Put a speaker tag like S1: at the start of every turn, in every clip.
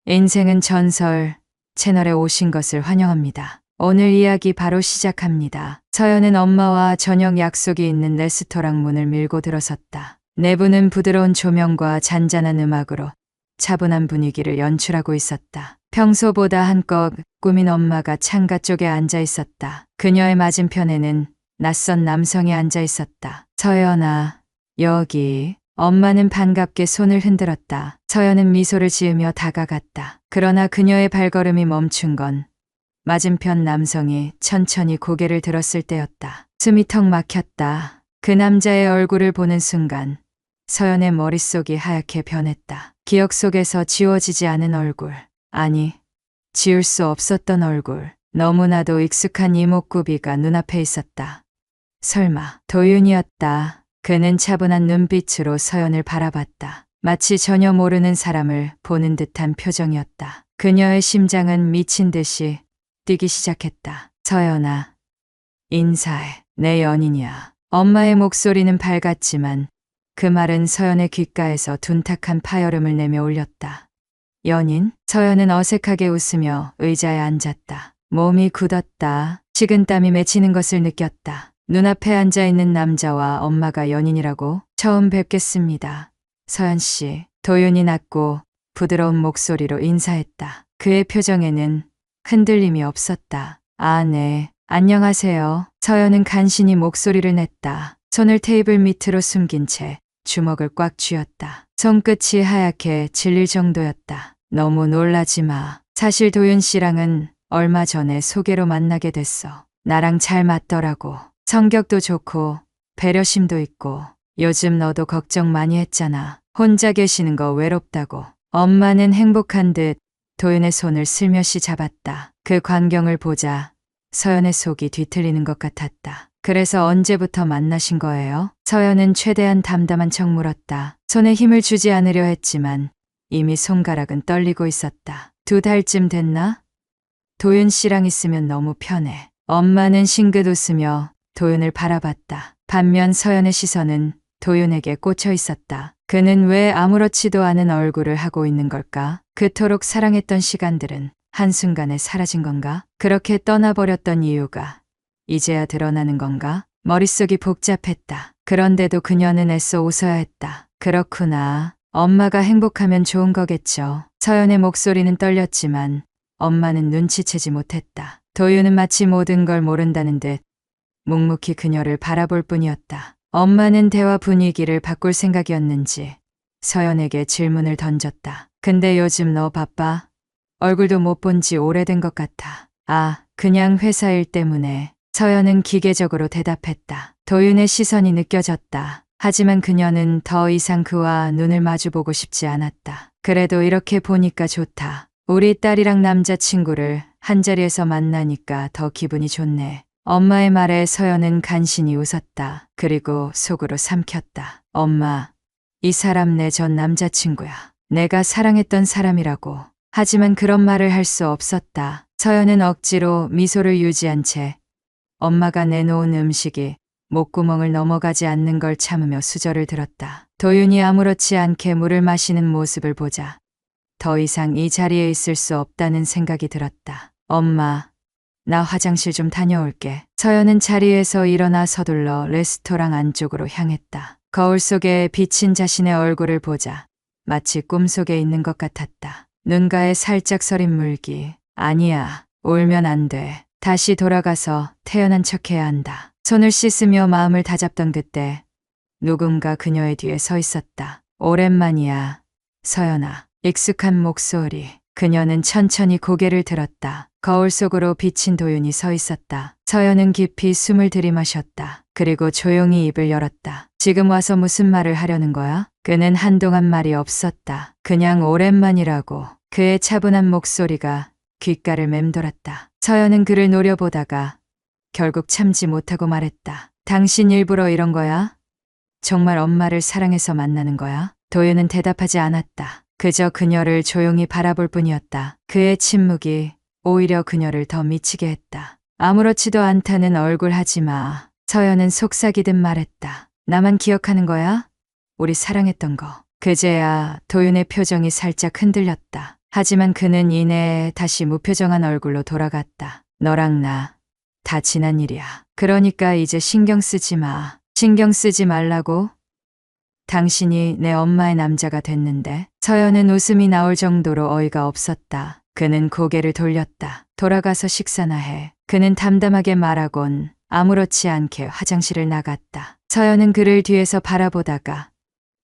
S1: 인생은 전설 채널에 오신 것을 환영합니다. 오늘 이야기 바로 시작합니다. 서연은 엄마와 저녁 약속이 있는 레스토랑 문을 밀고 들어섰다. 내부는 부드러운 조명과 잔잔한 음악으로 차분한 분위기를 연출하고 있었다. 평소보다 한껏 꾸민 엄마가 창가 쪽에 앉아 있었다. 그녀의 맞은편에는 낯선 남성이 앉아 있었다. 서연아, 여기. 엄마는 반갑게 손을 흔들었다. 서연은 미소를 지으며 다가갔다. 그러나 그녀의 발걸음이 멈춘 건 맞은편 남성이 천천히 고개를 들었을 때였다. 숨이 턱 막혔다. 그 남자의 얼굴을 보는 순간 서연의 머릿속이 하얗게 변했다. 기억 속에서 지워지지 않은 얼굴. 아니, 지울 수 없었던 얼굴. 너무나도 익숙한 이목구비가 눈앞에 있었다. 설마 도윤이었다. 그는 차분한 눈빛으로 서연을 바라봤다. 마치 전혀 모르는 사람을 보는 듯한 표정이었다. 그녀의 심장은 미친 듯이 뛰기 시작했다. 서연아, 인사해. 내 연인이야. 엄마의 목소리는 밝았지만 그 말은 서연의 귓가에서 둔탁한 파열음을 내며 울렸다. 연인? 서연은 어색하게 웃으며 의자에 앉았다. 몸이 굳었다. 식은땀이 맺히는 것을 느꼈다. 눈앞에 앉아있는 남자와 엄마가 연인이라고? 처음 뵙겠습니다. 서연 씨. 도윤이 낮고 부드러운 목소리로 인사했다. 그의 표정에는 흔들림이 없었다. 아, 네. 안녕하세요. 서연은 간신히 목소리를 냈다. 손을 테이블 밑으로 숨긴 채 주먹을 꽉 쥐었다. 손끝이 하얗게 질릴 정도였다. 너무 놀라지 마. 사실 도윤 씨랑은 얼마 전에 소개로 만나게 됐어. 나랑 잘 맞더라고. 성격도 좋고 배려심도 있고. 요즘 너도 걱정 많이 했잖아. 혼자 계시는 거 외롭다고. 엄마는 행복한 듯 도윤의 손을 슬며시 잡았다. 그 광경을 보자 서연의 속이 뒤틀리는 것 같았다. 그래서 언제부터 만나신 거예요? 서연은 최대한 담담한 척 물었다. 손에 힘을 주지 않으려 했지만 이미 손가락은 떨리고 있었다. 2달쯤 됐나? 도윤 씨랑 있으면 너무 편해. 엄마는 싱긋 웃으며 도윤을 바라봤다. 반면 서연의 시선은 도윤에게 꽂혀 있었다. 그는 왜 아무렇지도 않은 얼굴을 하고 있는 걸까? 그토록 사랑했던 시간들은 한순간에 사라진 건가? 그렇게 떠나버렸던 이유가 이제야 드러나는 건가? 머릿속이 복잡했다. 그런데도 그녀는 애써 웃어야 했다. 그렇구나. 엄마가 행복하면 좋은 거겠죠. 서연의 목소리는 떨렸지만 엄마는 눈치채지 못했다. 도윤은 마치 모든 걸 모른다는 듯 묵묵히 그녀를 바라볼 뿐이었다. 엄마는 대화 분위기를 바꿀 생각이었는지 서연에게 질문을 던졌다. 근데 요즘 너 바빠? 얼굴도 못 본 지 오래된 것 같아. 아, 그냥 회사 일 때문에. 서연은 기계적으로 대답했다. 도윤의 시선이 느껴졌다. 하지만 그녀는 더 이상 그와 눈을 마주보고 싶지 않았다. 그래도 이렇게 보니까 좋다. 우리 딸이랑 남자친구를 한자리에서 만나니까 더 기분이 좋네. 엄마의 말에 서연은 간신히 웃었다. 그리고 속으로 삼켰다. 엄마, 이 사람 내 전 남자친구야. 내가 사랑했던 사람이라고. 하지만 그런 말을 할 수 없었다. 서연은 억지로 미소를 유지한 채 엄마가 내놓은 음식이 목구멍을 넘어가지 않는 걸 참으며 수저를 들었다. 도윤이 아무렇지 않게 물을 마시는 모습을 보자 더 이상 이 자리에 있을 수 없다는 생각이 들었다. 엄마, 나 화장실 좀 다녀올게. 서연은 자리에서 일어나 서둘러 레스토랑 안쪽으로 향했다. 거울 속에 비친 자신의 얼굴을 보자 마치 꿈속에 있는 것 같았다. 눈가에 살짝 서린 물기. 아니야, 울면 안 돼. 다시 돌아가서 태어난 척해야 한다. 손을 씻으며 마음을 다잡던 그때 누군가 그녀의 뒤에 서 있었다. 오랜만이야, 서연아. 익숙한 목소리. 그녀는 천천히 고개를 들었다. 거울 속으로 비친 도윤이 서 있었다. 서연은 깊이 숨을 들이마셨다. 그리고 조용히 입을 열었다. 지금 와서 무슨 말을 하려는 거야? 그는 한동안 말이 없었다. 그냥 오랜만이라고. 그의 차분한 목소리가 귓가를 맴돌았다. 서연은 그를 노려보다가 결국 참지 못하고 말했다. 당신 일부러 이런 거야? 정말 엄마를 사랑해서 만나는 거야? 도윤은 대답하지 않았다. 그저 그녀를 조용히 바라볼 뿐이었다. 그의 침묵이 오히려 그녀를 더 미치게 했다. 아무렇지도 않다는 얼굴 하지 마. 서연은 속삭이듯 말했다. 나만 기억하는 거야? 우리 사랑했던 거. 그제야 도윤의 표정이 살짝 흔들렸다. 하지만 그는 이내 다시 무표정한 얼굴로 돌아갔다. 너랑 나, 다 지난 일이야. 그러니까 이제 신경 쓰지 마. 신경 쓰지 말라고? 당신이 내 엄마의 남자가 됐는데. 서연은 웃음이 나올 정도로 어이가 없었다. 그는 고개를 돌렸다. 돌아가서 식사나 해. 그는 담담하게 말하곤 아무렇지 않게 화장실을 나갔다. 서연은 그를 뒤에서 바라보다가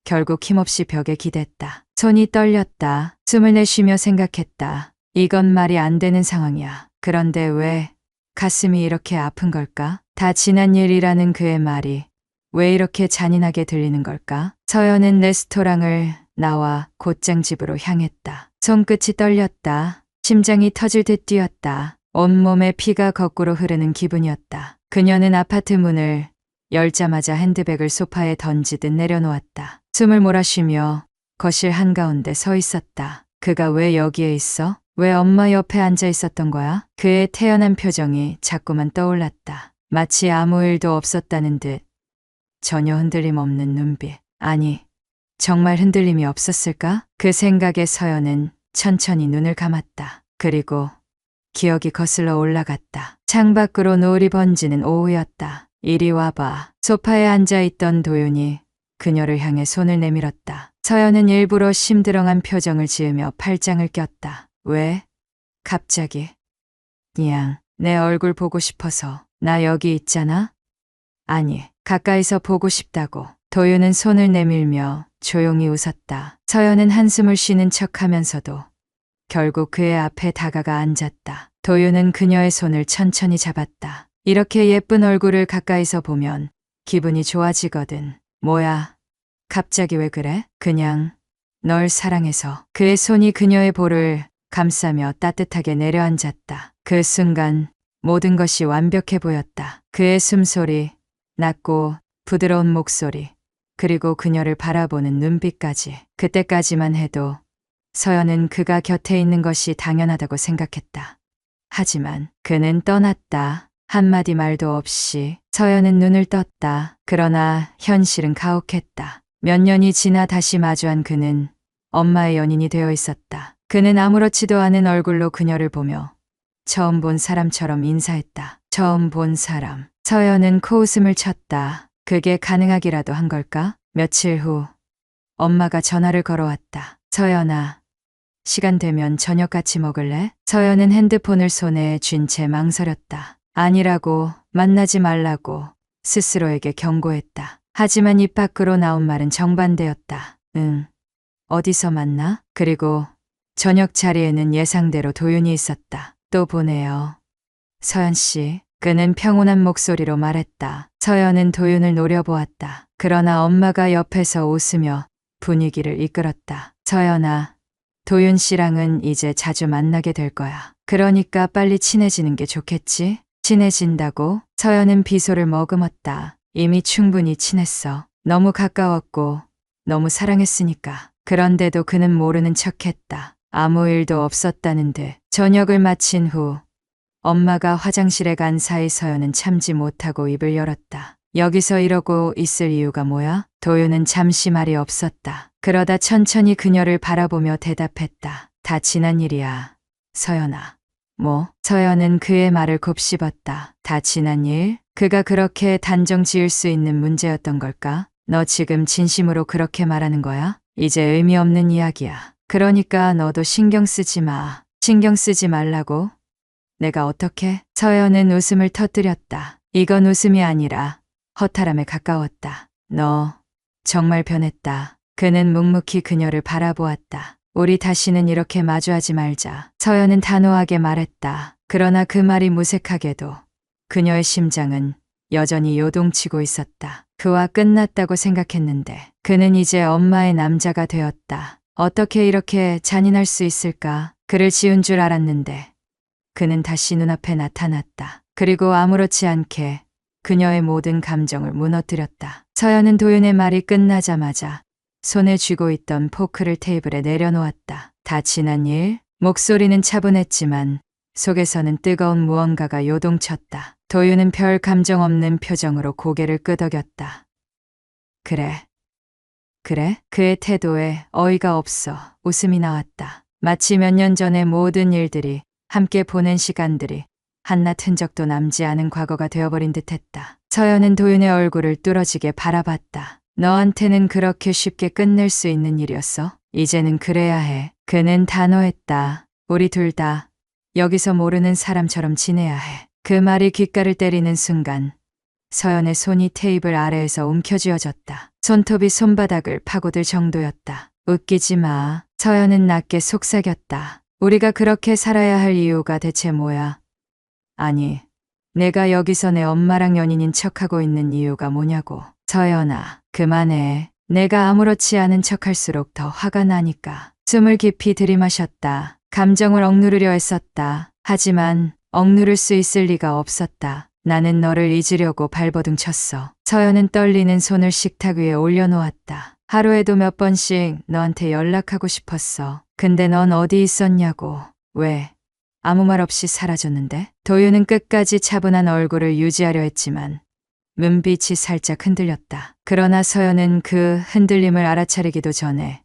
S1: 결국 힘없이 벽에 기댔다. 손이 떨렸다. 숨을 내쉬며 생각했다. 이건 말이 안 되는 상황이야. 그런데 왜 가슴이 이렇게 아픈 걸까? 다 지난 일이라는 그의 말이 왜 이렇게 잔인하게 들리는 걸까? 서연은 레스토랑을 나와 곧장 집으로 향했다. 손끝이 떨렸다. 심장이 터질 듯 뛰었다. 온몸에 피가 거꾸로 흐르는 기분이었다. 그녀는 아파트 문을 열자마자 핸드백을 소파에 던지듯 내려놓았다. 숨을 몰아쉬며 거실 한가운데 서 있었다. 그가 왜 여기에 있어? 왜 엄마 옆에 앉아 있었던 거야? 그의 태연한 표정이 자꾸만 떠올랐다. 마치 아무 일도 없었다는 듯 전혀 흔들림 없는 눈빛. 아니, 정말 흔들림이 없었을까? 그 생각에 서연은 천천히 눈을 감았다. 그리고 기억이 거슬러 올라갔다. 창밖으로 노을이 번지는 오후였다. 이리 와봐. 소파에 앉아있던 도윤이 그녀를 향해 손을 내밀었다. 서연은 일부러 심드렁한 표정을 지으며 팔짱을 꼈다. 왜? 갑자기. 그냥 내 얼굴 보고 싶어서. 나 여기 있잖아? 아니, 가까이서 보고 싶다고. 도윤은 손을 내밀며 조용히 웃었다. 서연은 한숨을 쉬는 척하면서도 결국 그의 앞에 다가가 앉았다. 도윤은 그녀의 손을 천천히 잡았다. 이렇게 예쁜 얼굴을 가까이서 보면 기분이 좋아지거든. 뭐야? 갑자기 왜 그래? 그냥 널 사랑해서. 그의 손이 그녀의 볼을 감싸며 따뜻하게 내려앉았다. 그 순간 모든 것이 완벽해 보였다. 그의 숨소리, 낮고 부드러운 목소리, 그리고 그녀를 바라보는 눈빛까지. 그때까지만 해도 서연은 그가 곁에 있는 것이 당연하다고 생각했다. 하지만 그는 떠났다. 한마디 말도 없이. 서연은 눈을 떴다. 그러나 현실은 가혹했다. 몇 년이 지나 다시 마주한 그는 엄마의 연인이 되어 있었다. 그는 아무렇지도 않은 얼굴로 그녀를 보며 처음 본 사람처럼 인사했다. 처음 본 사람. 서연은 코웃음을 쳤다. 그게 가능하기라도 한 걸까? 며칠 후 엄마가 전화를 걸어왔다. 서연아, 시간 되면 저녁 같이 먹을래? 서연은 핸드폰을 손에 쥔 채 망설였다. 아니라고, 만나지 말라고 스스로에게 경고했다. 하지만 입 밖으로 나온 말은 정반대였다. 응. 어디서 만나? 그리고 저녁 자리에는 예상대로 도윤이 있었다. 또 보내요. 서연 씨. 그는 평온한 목소리로 말했다. 서연은 도윤을 노려보았다. 그러나 엄마가 옆에서 웃으며 분위기를 이끌었다. 서연아, 도윤 씨랑은 이제 자주 만나게 될 거야. 그러니까 빨리 친해지는 게 좋겠지? 친해진다고? 서연은 비소를 머금었다. 이미 충분히 친했어. 너무 가까웠고 너무 사랑했으니까. 그런데도 그는 모르는 척했다. 아무 일도 없었다는 듯. 저녁을 마친 후 엄마가 화장실에 간 사이 서연은 참지 못하고 입을 열었다. 여기서 이러고 있을 이유가 뭐야? 도윤은 잠시 말이 없었다. 그러다 천천히 그녀를 바라보며 대답했다. 다 지난 일이야. 서연아. 뭐? 서연은 그의 말을 곱씹었다. 다 지난 일? 그가 그렇게 단정 지을 수 있는 문제였던 걸까? 너 지금 진심으로 그렇게 말하는 거야? 이제 의미 없는 이야기야. 그러니까 너도 신경 쓰지 마. 신경 쓰지 말라고? 내가 어떻게? 서연은 웃음을 터뜨렸다. 이건 웃음이 아니라 허탈함에 가까웠다. 너 정말 변했다. 그는 묵묵히 그녀를 바라보았다. 우리 다시는 이렇게 마주하지 말자. 서연은 단호하게 말했다. 그러나 그 말이 무색하게도 그녀의 심장은 여전히 요동치고 있었다. 그와 끝났다고 생각했는데 그는 이제 엄마의 남자가 되었다. 어떻게 이렇게 잔인할 수 있을까? 그를 지운 줄 알았는데 그는 다시 눈앞에 나타났다. 그리고 아무렇지 않게 그녀의 모든 감정을 무너뜨렸다. 서연은 도윤의 말이 끝나자마자 손에 쥐고 있던 포크를 테이블에 내려놓았다. 다 지난 일? 목소리는 차분했지만 속에서는 뜨거운 무언가가 요동쳤다. 도윤은 별 감정 없는 표정으로 고개를 끄덕였다. 그래. 그래? 그의 태도에 어이가 없어 웃음이 나왔다. 마치 몇 년 전의 모든 일들이, 함께 보낸 시간들이 한낱 흔적도 남지 않은 과거가 되어버린 듯했다. 서연은 도윤의 얼굴을 뚫어지게 바라봤다. 너한테는 그렇게 쉽게 끝낼 수 있는 일이었어? 이제는 그래야 해. 그는 단호했다. 우리 둘 다 여기서 모르는 사람처럼 지내야 해. 그 말이 귓가를 때리는 순간 서연의 손이 테이블 아래에서 움켜쥐어졌다. 손톱이 손바닥을 파고들 정도였다. 웃기지 마. 서연은 낮게 속삭였다. 우리가 그렇게 살아야 할 이유가 대체 뭐야? 아니, 내가 여기서 내 엄마랑 연인인 척하고 있는 이유가 뭐냐고. 서연아, 그만해. 내가 아무렇지 않은 척할수록 더 화가 나니까. 숨을 깊이 들이마셨다. 감정을 억누르려 했었다. 하지만 억누를 수 있을 리가 없었다. 나는 너를 잊으려고 발버둥 쳤어. 서연은 떨리는 손을 식탁 위에 올려놓았다. 하루에도 몇 번씩 너한테 연락하고 싶었어. 근데 넌 어디 있었냐고. 왜? 아무 말 없이 사라졌는데? 도윤은 끝까지 차분한 얼굴을 유지하려 했지만 눈빛이 살짝 흔들렸다. 그러나 서연은 그 흔들림을 알아차리기도 전에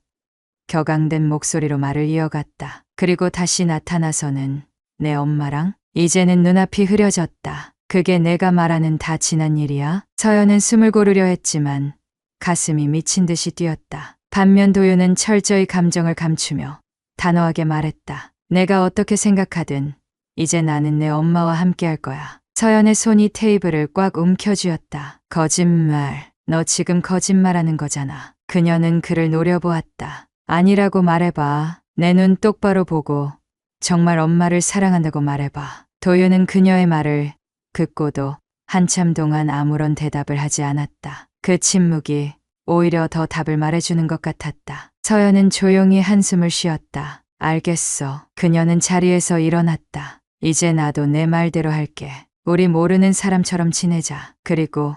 S1: 격앙된 목소리로 말을 이어갔다. 그리고 다시 나타나서는 내 엄마랑? 이제는 눈앞이 흐려졌다. 그게 내가 말하는 다 지난 일이야? 서연은 숨을 고르려 했지만 가슴이 미친 듯이 뛰었다. 반면 도윤은 철저히 감정을 감추며 단호하게 말했다. 내가 어떻게 생각하든 이제 나는 내 엄마와 함께 할 거야. 서연의 손이 테이블을 꽉 움켜쥐었다. 거짓말. 너 지금 거짓말하는 거잖아. 그녀는 그를 노려보았다. 아니라고 말해봐. 내 눈 똑바로 보고 정말 엄마를 사랑한다고 말해봐. 도윤은 그녀의 말을 듣고도 한참 동안 아무런 대답을 하지 않았다. 그 침묵이 오히려 더 답을 말해주는 것 같았다. 서연은 조용히 한숨을 쉬었다. 알겠어. 그녀는 자리에서 일어났다. 이제 나도 내 말대로 할게. 우리 모르는 사람처럼 지내자. 그리고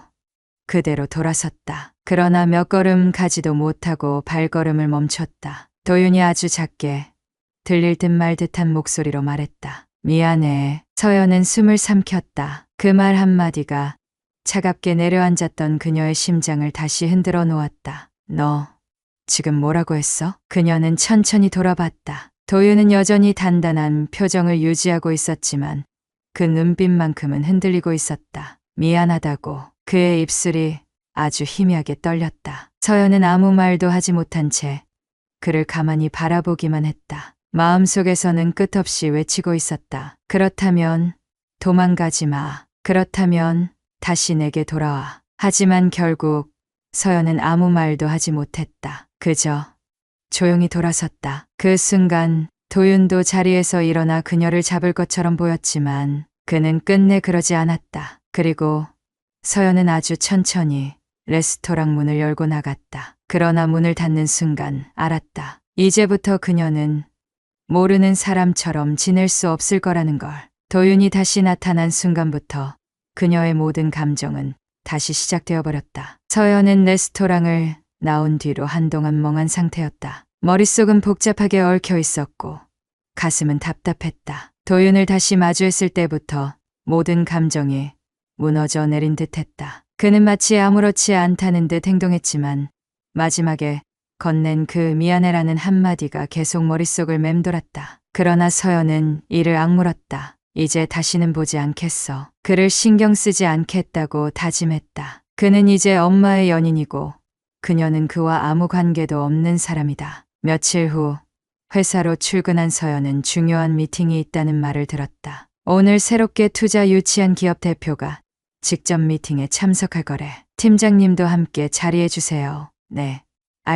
S1: 그대로 돌아섰다. 그러나 몇 걸음 가지도 못하고 발걸음을 멈췄다. 도윤이 아주 작게 들릴 듯 말 듯한 목소리로 말했다. 미안해. 서연은 숨을 삼켰다. 그 말 한마디가 차갑게 내려앉았던 그녀의 심장을 다시 흔들어 놓았다. 너 지금 뭐라고 했어? 그녀는 천천히 돌아봤다. 도윤은 여전히 단단한 표정을 유지하고 있었지만 그 눈빛만큼은 흔들리고 있었다. 미안하다고. 그의 입술이 아주 희미하게 떨렸다. 서연은 아무 말도 하지 못한 채 그를 가만히 바라보기만 했다. 마음속에서는 끝없이 외치고 있었다. 그렇다면 도망가지 마. 그렇다면 다시 내게 돌아와. 하지만 결국 서연은 아무 말도 하지 못했다. 그저 조용히 돌아섰다. 그 순간 도윤도 자리에서 일어나 그녀를 잡을 것처럼 보였지만 그는 끝내 그러지 않았다. 그리고 서연은 아주 천천히 레스토랑 문을 열고 나갔다. 그러나 문을 닫는 순간 알았다. 이제부터 그녀는 모르는 사람처럼 지낼 수 없을 거라는 걸. 도윤이 다시 나타난 순간부터 그녀의 모든 감정은 다시 시작되어 버렸다. 서연은 레스토랑을 나온 뒤로 한동안 멍한 상태였다. 머릿속은 복잡하게 얽혀 있었고 가슴은 답답했다. 도윤을 다시 마주했을 때부터 모든 감정이 무너져 내린 듯했다. 그는 마치 아무렇지 않다는 듯 행동했지만 마지막에 건넨 그 미안해라는 한마디가 계속 머릿속을 맴돌았다. 그러나 서연은 이를 악물었다. 이제 다시는 보지 않겠어. 그를 신경 쓰지 않겠다고 다짐했다. 그는 이제 엄마의 연인이고 그녀는 그와 아무 관계도 없는 사람이다. 며칠 후 회사로 출근한 서연은 중요한 미팅이 있다는 말을 들었다. 오늘 새롭게 투자 유치한 기업 대표가 직접 미팅에 참석할 거래. 팀장님도 함께 자리해 주세요. 네,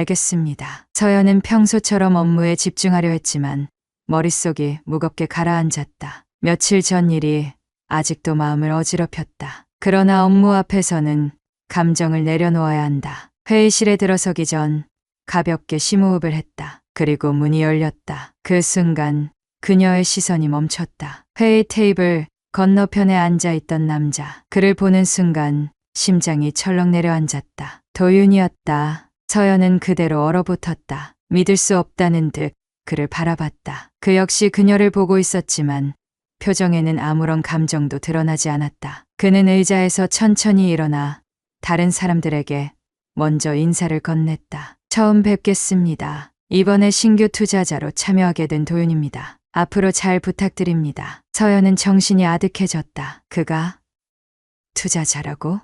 S1: 알겠습니다. 서연은 평소처럼 업무에 집중하려 했지만 머릿속이 무겁게 가라앉았다. 며칠 전 일이 아직도 마음을 어지럽혔다. 그러나 업무 앞에서는 감정을 내려놓아야 한다. 회의실에 들어서기 전 가볍게 심호흡을 했다. 그리고 문이 열렸다. 그 순간 그녀의 시선이 멈췄다. 회의 테이블 건너편에 앉아있던 남자. 그를 보는 순간 심장이 철렁 내려앉았다. 도윤이었다. 서연은 그대로 얼어붙었다. 믿을 수 없다는 듯 그를 바라봤다. 그 역시 그녀를 보고 있었지만 표정에는 아무런 감정도 드러나지 않았다. 그는 의자에서 천천히 일어나 다른 사람들에게 먼저 인사를 건넸다. 처음 뵙겠습니다. 이번에 신규 투자자로 참여하게 된 도윤입니다. 앞으로 잘 부탁드립니다. 서연은 정신이 아득해졌다. 그가 투자자라고?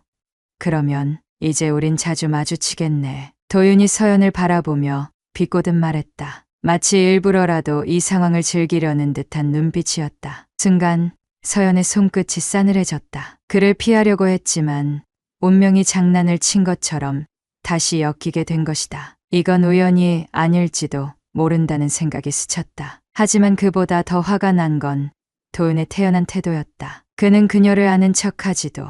S1: 그러면 이제 우린 자주 마주치겠네. 도윤이 서연을 바라보며 비꼬듯 말했다. 마치 일부러라도 이 상황을 즐기려는 듯한 눈빛이었다. 순간 서연의 손끝이 싸늘해졌다. 그를 피하려고 했지만 운명이 장난을 친 것처럼 다시 엮이게 된 것이다. 이건 우연이 아닐지도 모른다는 생각이 스쳤다. 하지만 그보다 더 화가 난 건 도윤의 태연한 태도였다. 그는 그녀를 아는 척하지도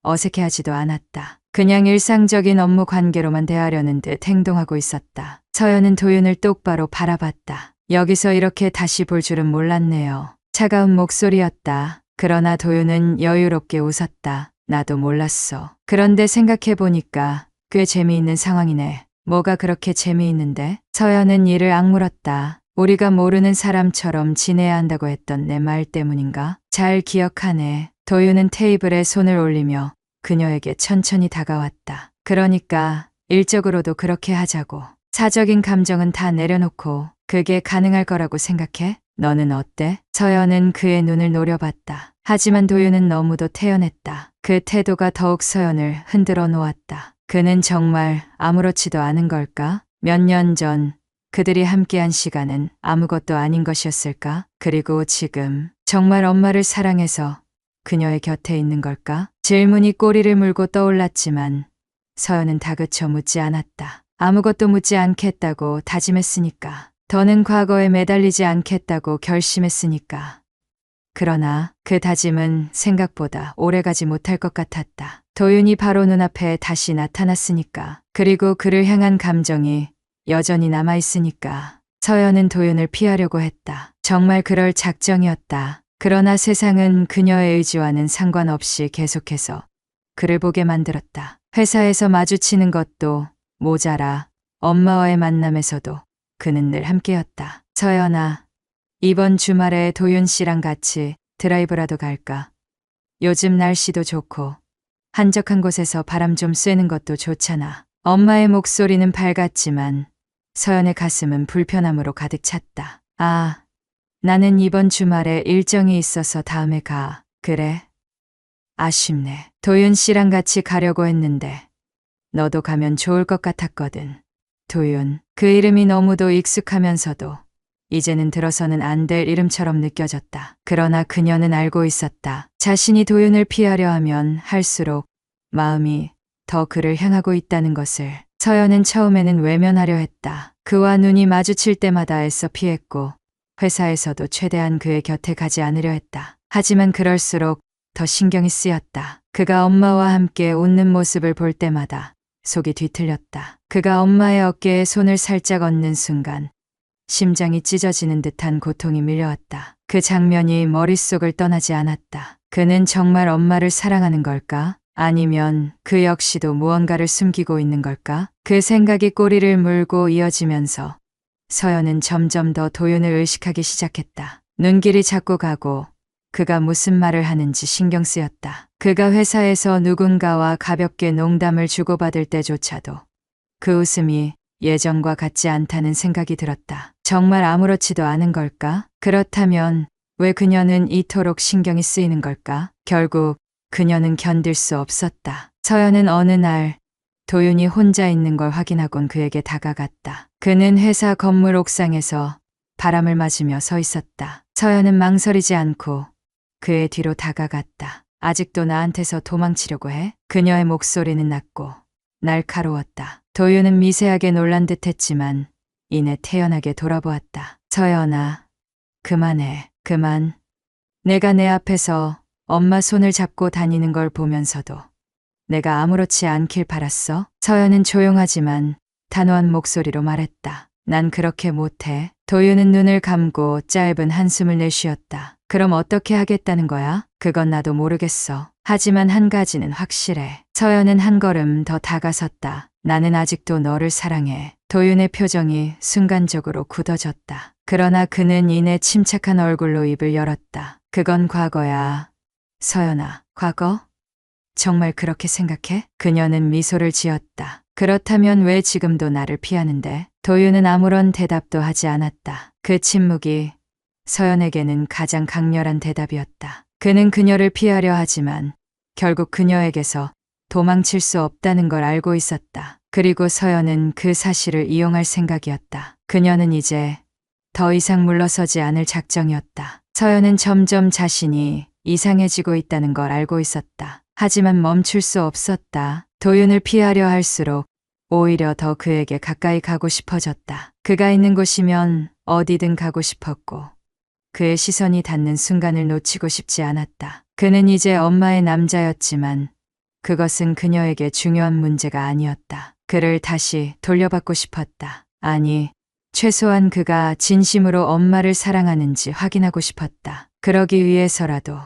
S1: 어색해하지도 않았다. 그냥 일상적인 업무 관계로만 대하려는 듯 행동하고 있었다. 서연은 도윤을 똑바로 바라봤다. 여기서 이렇게 다시 볼 줄은 몰랐네요. 차가운 목소리였다. 그러나 도윤은 여유롭게 웃었다. 나도 몰랐어. 그런데 생각해보니까 꽤 재미있는 상황이네. 뭐가 그렇게 재미있는데? 서연은 이를 악물었다. 우리가 모르는 사람처럼 지내야 한다고 했던 내 말 때문인가? 잘 기억하네. 도윤은 테이블에 손을 올리며 그녀에게 천천히 다가왔다. 그러니까 일적으로도 그렇게 하자고. 사적인 감정은 다 내려놓고 그게 가능할 거라고 생각해? 너는 어때? 서연은 그의 눈을 노려봤다. 하지만 도윤은 너무도 태연했다. 그 태도가 더욱 서연을 흔들어 놓았다. 그는 정말 아무렇지도 않은 걸까? 몇 년 전 그들이 함께한 시간은 아무것도 아닌 것이었을까? 그리고 지금 정말 엄마를 사랑해서 그녀의 곁에 있는 걸까? 질문이 꼬리를 물고 떠올랐지만 서연은 다그쳐 묻지 않았다. 아무것도 묻지 않겠다고 다짐했으니까. 더는 과거에 매달리지 않겠다고 결심했으니까. 그러나 그 다짐은 생각보다 오래가지 못할 것 같았다. 도윤이 바로 눈앞에 다시 나타났으니까. 그리고 그를 향한 감정이 여전히 남아있으니까. 서연은 도윤을 피하려고 했다. 정말 그럴 작정이었다. 그러나 세상은 그녀의 의지와는 상관없이 계속해서 그를 보게 만들었다. 회사에서 마주치는 것도 모자라 엄마와의 만남에서도 그는 늘 함께였다. 서연아, 이번 주말에 도윤 씨랑 같이 드라이브라도 갈까? 요즘 날씨도 좋고 한적한 곳에서 바람 좀 쐬는 것도 좋잖아. 엄마의 목소리는 밝았지만 서연의 가슴은 불편함으로 가득 찼다. 아, 나는 이번 주말에 일정이 있어서 다음에 가. 그래? 아쉽네. 도윤 씨랑 같이 가려고 했는데 너도 가면 좋을 것 같았거든. 도윤. 그 이름이 너무도 익숙하면서도 이제는 들어서는 안 될 이름처럼 느껴졌다. 그러나 그녀는 알고 있었다. 자신이 도윤을 피하려 하면 할수록 마음이 더 그를 향하고 있다는 것을. 서연은 처음에는 외면하려 했다. 그와 눈이 마주칠 때마다 애써 피했고 회사에서도 최대한 그의 곁에 가지 않으려 했다. 하지만 그럴수록 더 신경이 쓰였다. 그가 엄마와 함께 웃는 모습을 볼 때마다 속이 뒤틀렸다. 그가 엄마의 어깨에 손을 살짝 얹는 순간 심장이 찢어지는 듯한 고통이 밀려왔다. 그 장면이 머릿속을 떠나지 않았다. 그는 정말 엄마를 사랑하는 걸까? 아니면 그 역시도 무언가를 숨기고 있는 걸까? 그 생각이 꼬리를 물고 이어지면서 서연은 점점 더 도윤을 의식하기 시작했다. 눈길이 자꾸 가고 그가 무슨 말을 하는지 신경 쓰였다. 그가 회사에서 누군가와 가볍게 농담을 주고받을 때조차도 그 웃음이 예전과 같지 않다는 생각이 들었다. 정말 아무렇지도 않은 걸까? 그렇다면 왜 그녀는 이토록 신경이 쓰이는 걸까? 결국 그녀는 견딜 수 없었다. 서연은 어느 날 도윤이 혼자 있는 걸 확인하곤 그에게 다가갔다. 그는 회사 건물 옥상에서 바람을 맞으며 서 있었다. 서연은 망설이지 않고 그의 뒤로 다가갔다. 아직도 나한테서 도망치려고 해? 그녀의 목소리는 낮고 날카로웠다. 도윤은 미세하게 놀란 듯 했지만 이내 태연하게 돌아보았다. 서연아, 그만해. 그만. 내가 내 앞에서 엄마 손을 잡고 다니는 걸 보면서도 내가 아무렇지 않길 바랐어? 서연은 조용하지만 단호한 목소리로 말했다. 난 그렇게 못해. 도윤은 눈을 감고 짧은 한숨을 내쉬었다. 그럼 어떻게 하겠다는 거야? 그건 나도 모르겠어. 하지만 한 가지는 확실해. 서연은 한 걸음 더 다가섰다. 나는 아직도 너를 사랑해. 도윤의 표정이 순간적으로 굳어졌다. 그러나 그는 이내 침착한 얼굴로 입을 열었다. 그건 과거야. 서연아, 과거? 정말 그렇게 생각해? 그녀는 미소를 지었다. 그렇다면 왜 지금도 나를 피하는데? 도윤은 아무런 대답도 하지 않았다. 그 침묵이 서연에게는 가장 강렬한 대답이었다. 그는 그녀를 피하려 하지만 결국 그녀에게서 도망칠 수 없다는 걸 알고 있었다. 그리고 서연은 그 사실을 이용할 생각이었다. 그녀는 이제 더 이상 물러서지 않을 작정이었다. 서연은 점점 자신이 이상해지고 있다는 걸 알고 있었다. 하지만 멈출 수 없었다. 도윤을 피하려 할수록 오히려 더 그에게 가까이 가고 싶어졌다. 그가 있는 곳이면 어디든 가고 싶었고 그의 시선이 닿는 순간을 놓치고 싶지 않았다. 그는 이제 엄마의 남자였지만 그것은 그녀에게 중요한 문제가 아니었다. 그를 다시 돌려받고 싶었다. 아니, 최소한 그가 진심으로 엄마를 사랑하는지 확인하고 싶었다. 그러기 위해서라도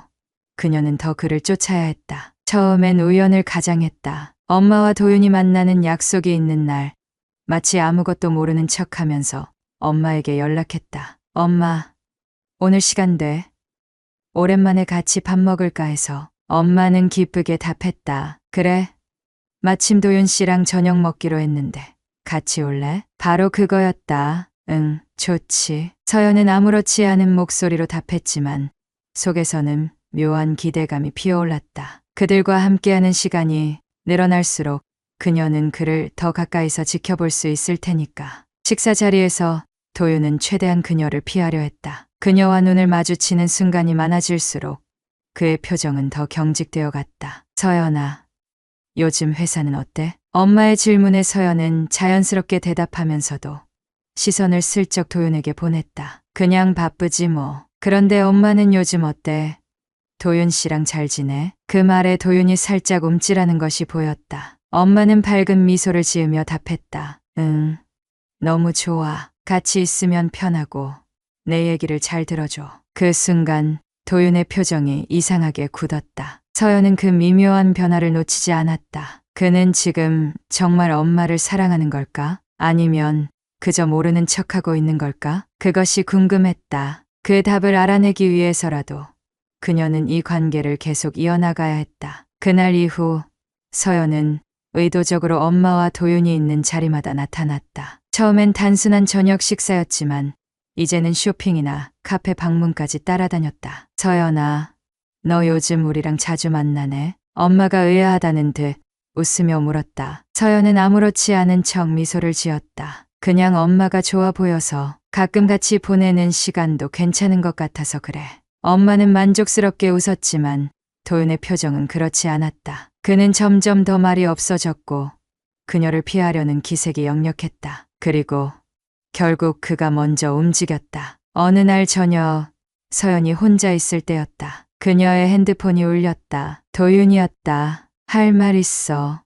S1: 그녀는 더 그를 쫓아야 했다. 처음엔 우연을 가장했다. 엄마와 도윤이 만나는 약속이 있는 날, 마치 아무것도 모르는 척하면서 엄마에게 연락했다. 엄마, 오늘 시간 돼? 오랜만에 같이 밥 먹을까 해서. 엄마는 기쁘게 답했다. 그래? 마침 도윤 씨랑 저녁 먹기로 했는데 같이 올래? 바로 그거였다. 응, 좋지. 서연은 아무렇지 않은 목소리로 답했지만 속에서는 묘한 기대감이 피어올랐다. 그들과 함께하는 시간이 늘어날수록 그녀는 그를 더 가까이서 지켜볼 수 있을 테니까. 식사 자리에서 도윤은 최대한 그녀를 피하려 했다. 그녀와 눈을 마주치는 순간이 많아질수록 그의 표정은 더 경직되어 갔다. 서연아, 요즘 회사는 어때? 엄마의 질문에 서연은 자연스럽게 대답하면서도 시선을 슬쩍 도윤에게 보냈다. 그냥 바쁘지 뭐. 그런데 엄마는 요즘 어때? 도윤 씨랑 잘 지내? 그 말에 도윤이 살짝 움찔하는 것이 보였다. 엄마는 밝은 미소를 지으며 답했다. 응, 너무 좋아. 같이 있으면 편하고 내 얘기를 잘 들어줘. 그 순간 도윤의 표정이 이상하게 굳었다. 서연은 그 미묘한 변화를 놓치지 않았다. 그는 지금 정말 엄마를 사랑하는 걸까? 아니면 그저 모르는 척하고 있는 걸까? 그것이 궁금했다. 그 답을 알아내기 위해서라도 그녀는 이 관계를 계속 이어나가야 했다. 그날 이후 서연은 의도적으로 엄마와 도윤이 있는 자리마다 나타났다. 처음엔 단순한 저녁 식사였지만 이제는 쇼핑이나 카페 방문까지 따라다녔다. 서연아, 너 요즘 우리랑 자주 만나네? 엄마가 의아하다는 듯 웃으며 물었다. 서연은 아무렇지 않은 척 미소를 지었다. 그냥 엄마가 좋아 보여서 가끔 같이 보내는 시간도 괜찮은 것 같아서 그래. 엄마는 만족스럽게 웃었지만 도윤의 표정은 그렇지 않았다. 그는 점점 더 말이 없어졌고 그녀를 피하려는 기색이 역력했다. 그리고 결국 그가 먼저 움직였다. 어느 날 저녁 서연이 혼자 있을 때였다. 그녀의 핸드폰이 울렸다. 도윤이었다. 할 말 있어.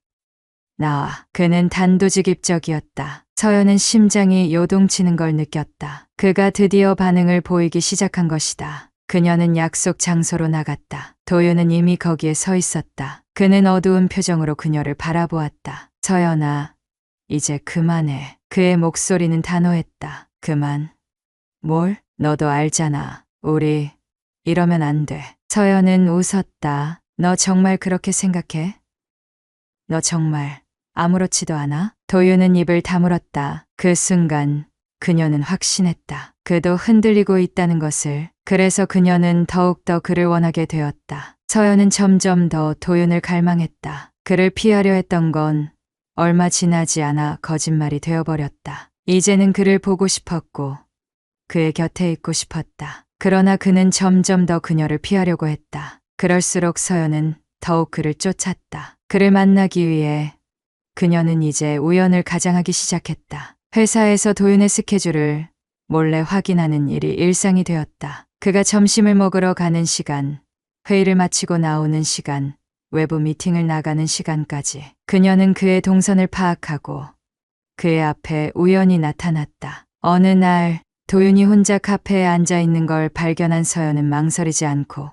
S1: 나와. 그는 단도직입적이었다. 서연은 심장이 요동치는 걸 느꼈다. 그가 드디어 반응을 보이기 시작한 것이다. 그녀는 약속 장소로 나갔다. 도윤은 이미 거기에 서 있었다. 그는 어두운 표정으로 그녀를 바라보았다. 서연아, 이제 그만해. 그의 목소리는 단호했다. 그만? 뭘? 너도 알잖아. 우리 이러면 안 돼. 서연은 웃었다. 너 정말 그렇게 생각해? 너 정말 아무렇지도 않아? 도윤은 입을 다물었다. 그 순간 그녀는 확신했다. 그도 흔들리고 있다는 것을. 그래서 그녀는 더욱더 그를 원하게 되었다. 서연은 점점 더 도윤을 갈망했다. 그를 피하려 했던 건 얼마 지나지 않아 거짓말이 되어버렸다. 이제는 그를 보고 싶었고 그의 곁에 있고 싶었다. 그러나 그는 점점 더 그녀를 피하려고 했다. 그럴수록 서연은 더욱 그를 쫓았다. 그를 만나기 위해 그녀는 이제 우연을 가장하기 시작했다. 회사에서 도윤의 스케줄을 몰래 확인하는 일이 일상이 되었다. 그가 점심을 먹으러 가는 시간, 회의를 마치고 나오는 시간, 외부 미팅을 나가는 시간까지 그녀는 그의 동선을 파악하고 그의 앞에 우연히 나타났다. 어느 날 도윤이 혼자 카페에 앉아 있는 걸 발견한 서연은 망설이지 않고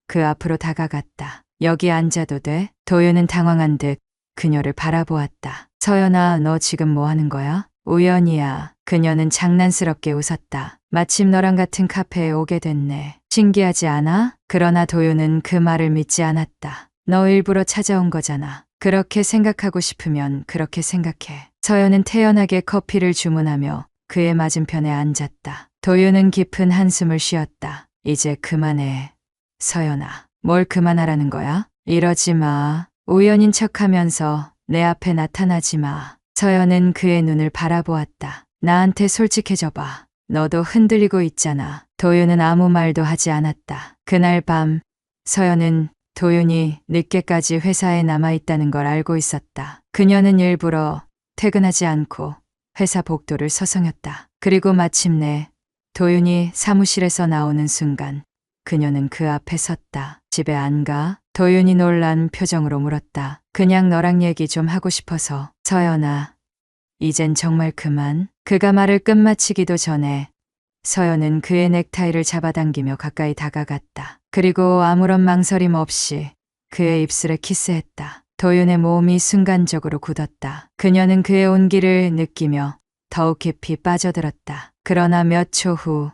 S1: 그 앞으로 다가갔다. 여기 앉아도 돼? 도윤은 당황한 듯 그녀를 바라보았다. 서연아, 너 지금 뭐 하는 거야? 우연이야. 그녀는 장난스럽게 웃었다. 마침 너랑 같은 카페에 오게 됐네. 신기하지 않아? 그러나 도윤은 그 말을 믿지 않았다. 너 일부러 찾아온 거잖아. 그렇게 생각하고 싶으면 그렇게 생각해. 서연은 태연하게 커피를 주문하며 그의 맞은편에 앉았다. 도윤은 깊은 한숨을 쉬었다. 이제 그만해. 서연아, 뭘 그만하라는 거야? 이러지 마. 우연인 척하면서 내 앞에 나타나지 마. 서연은 그의 눈을 바라보았다. 나한테 솔직해져 봐. 너도 흔들리고 있잖아. 도윤은 아무 말도 하지 않았다. 그날 밤 서연은 도윤이 늦게까지 회사에 남아있다는 걸 알고 있었다. 그녀는 일부러 퇴근하지 않고 회사 복도를 서성였다. 그리고 마침내 도윤이 사무실에서 나오는 순간 그녀는 그 앞에 섰다. 집에 안 가? 도윤이 놀란 표정으로 물었다. 그냥 너랑 얘기 좀 하고 싶어서. 서연아, 이젠 정말 그만. 그가 말을 끝마치기도 전에 서연은 그의 넥타이를 잡아당기며 가까이 다가갔다. 그리고 아무런 망설임 없이 그의 입술에 키스했다. 도윤의 몸이 순간적으로 굳었다. 그녀는 그의 온기를 느끼며 더욱 깊이 빠져들었다. 그러나 몇 초 후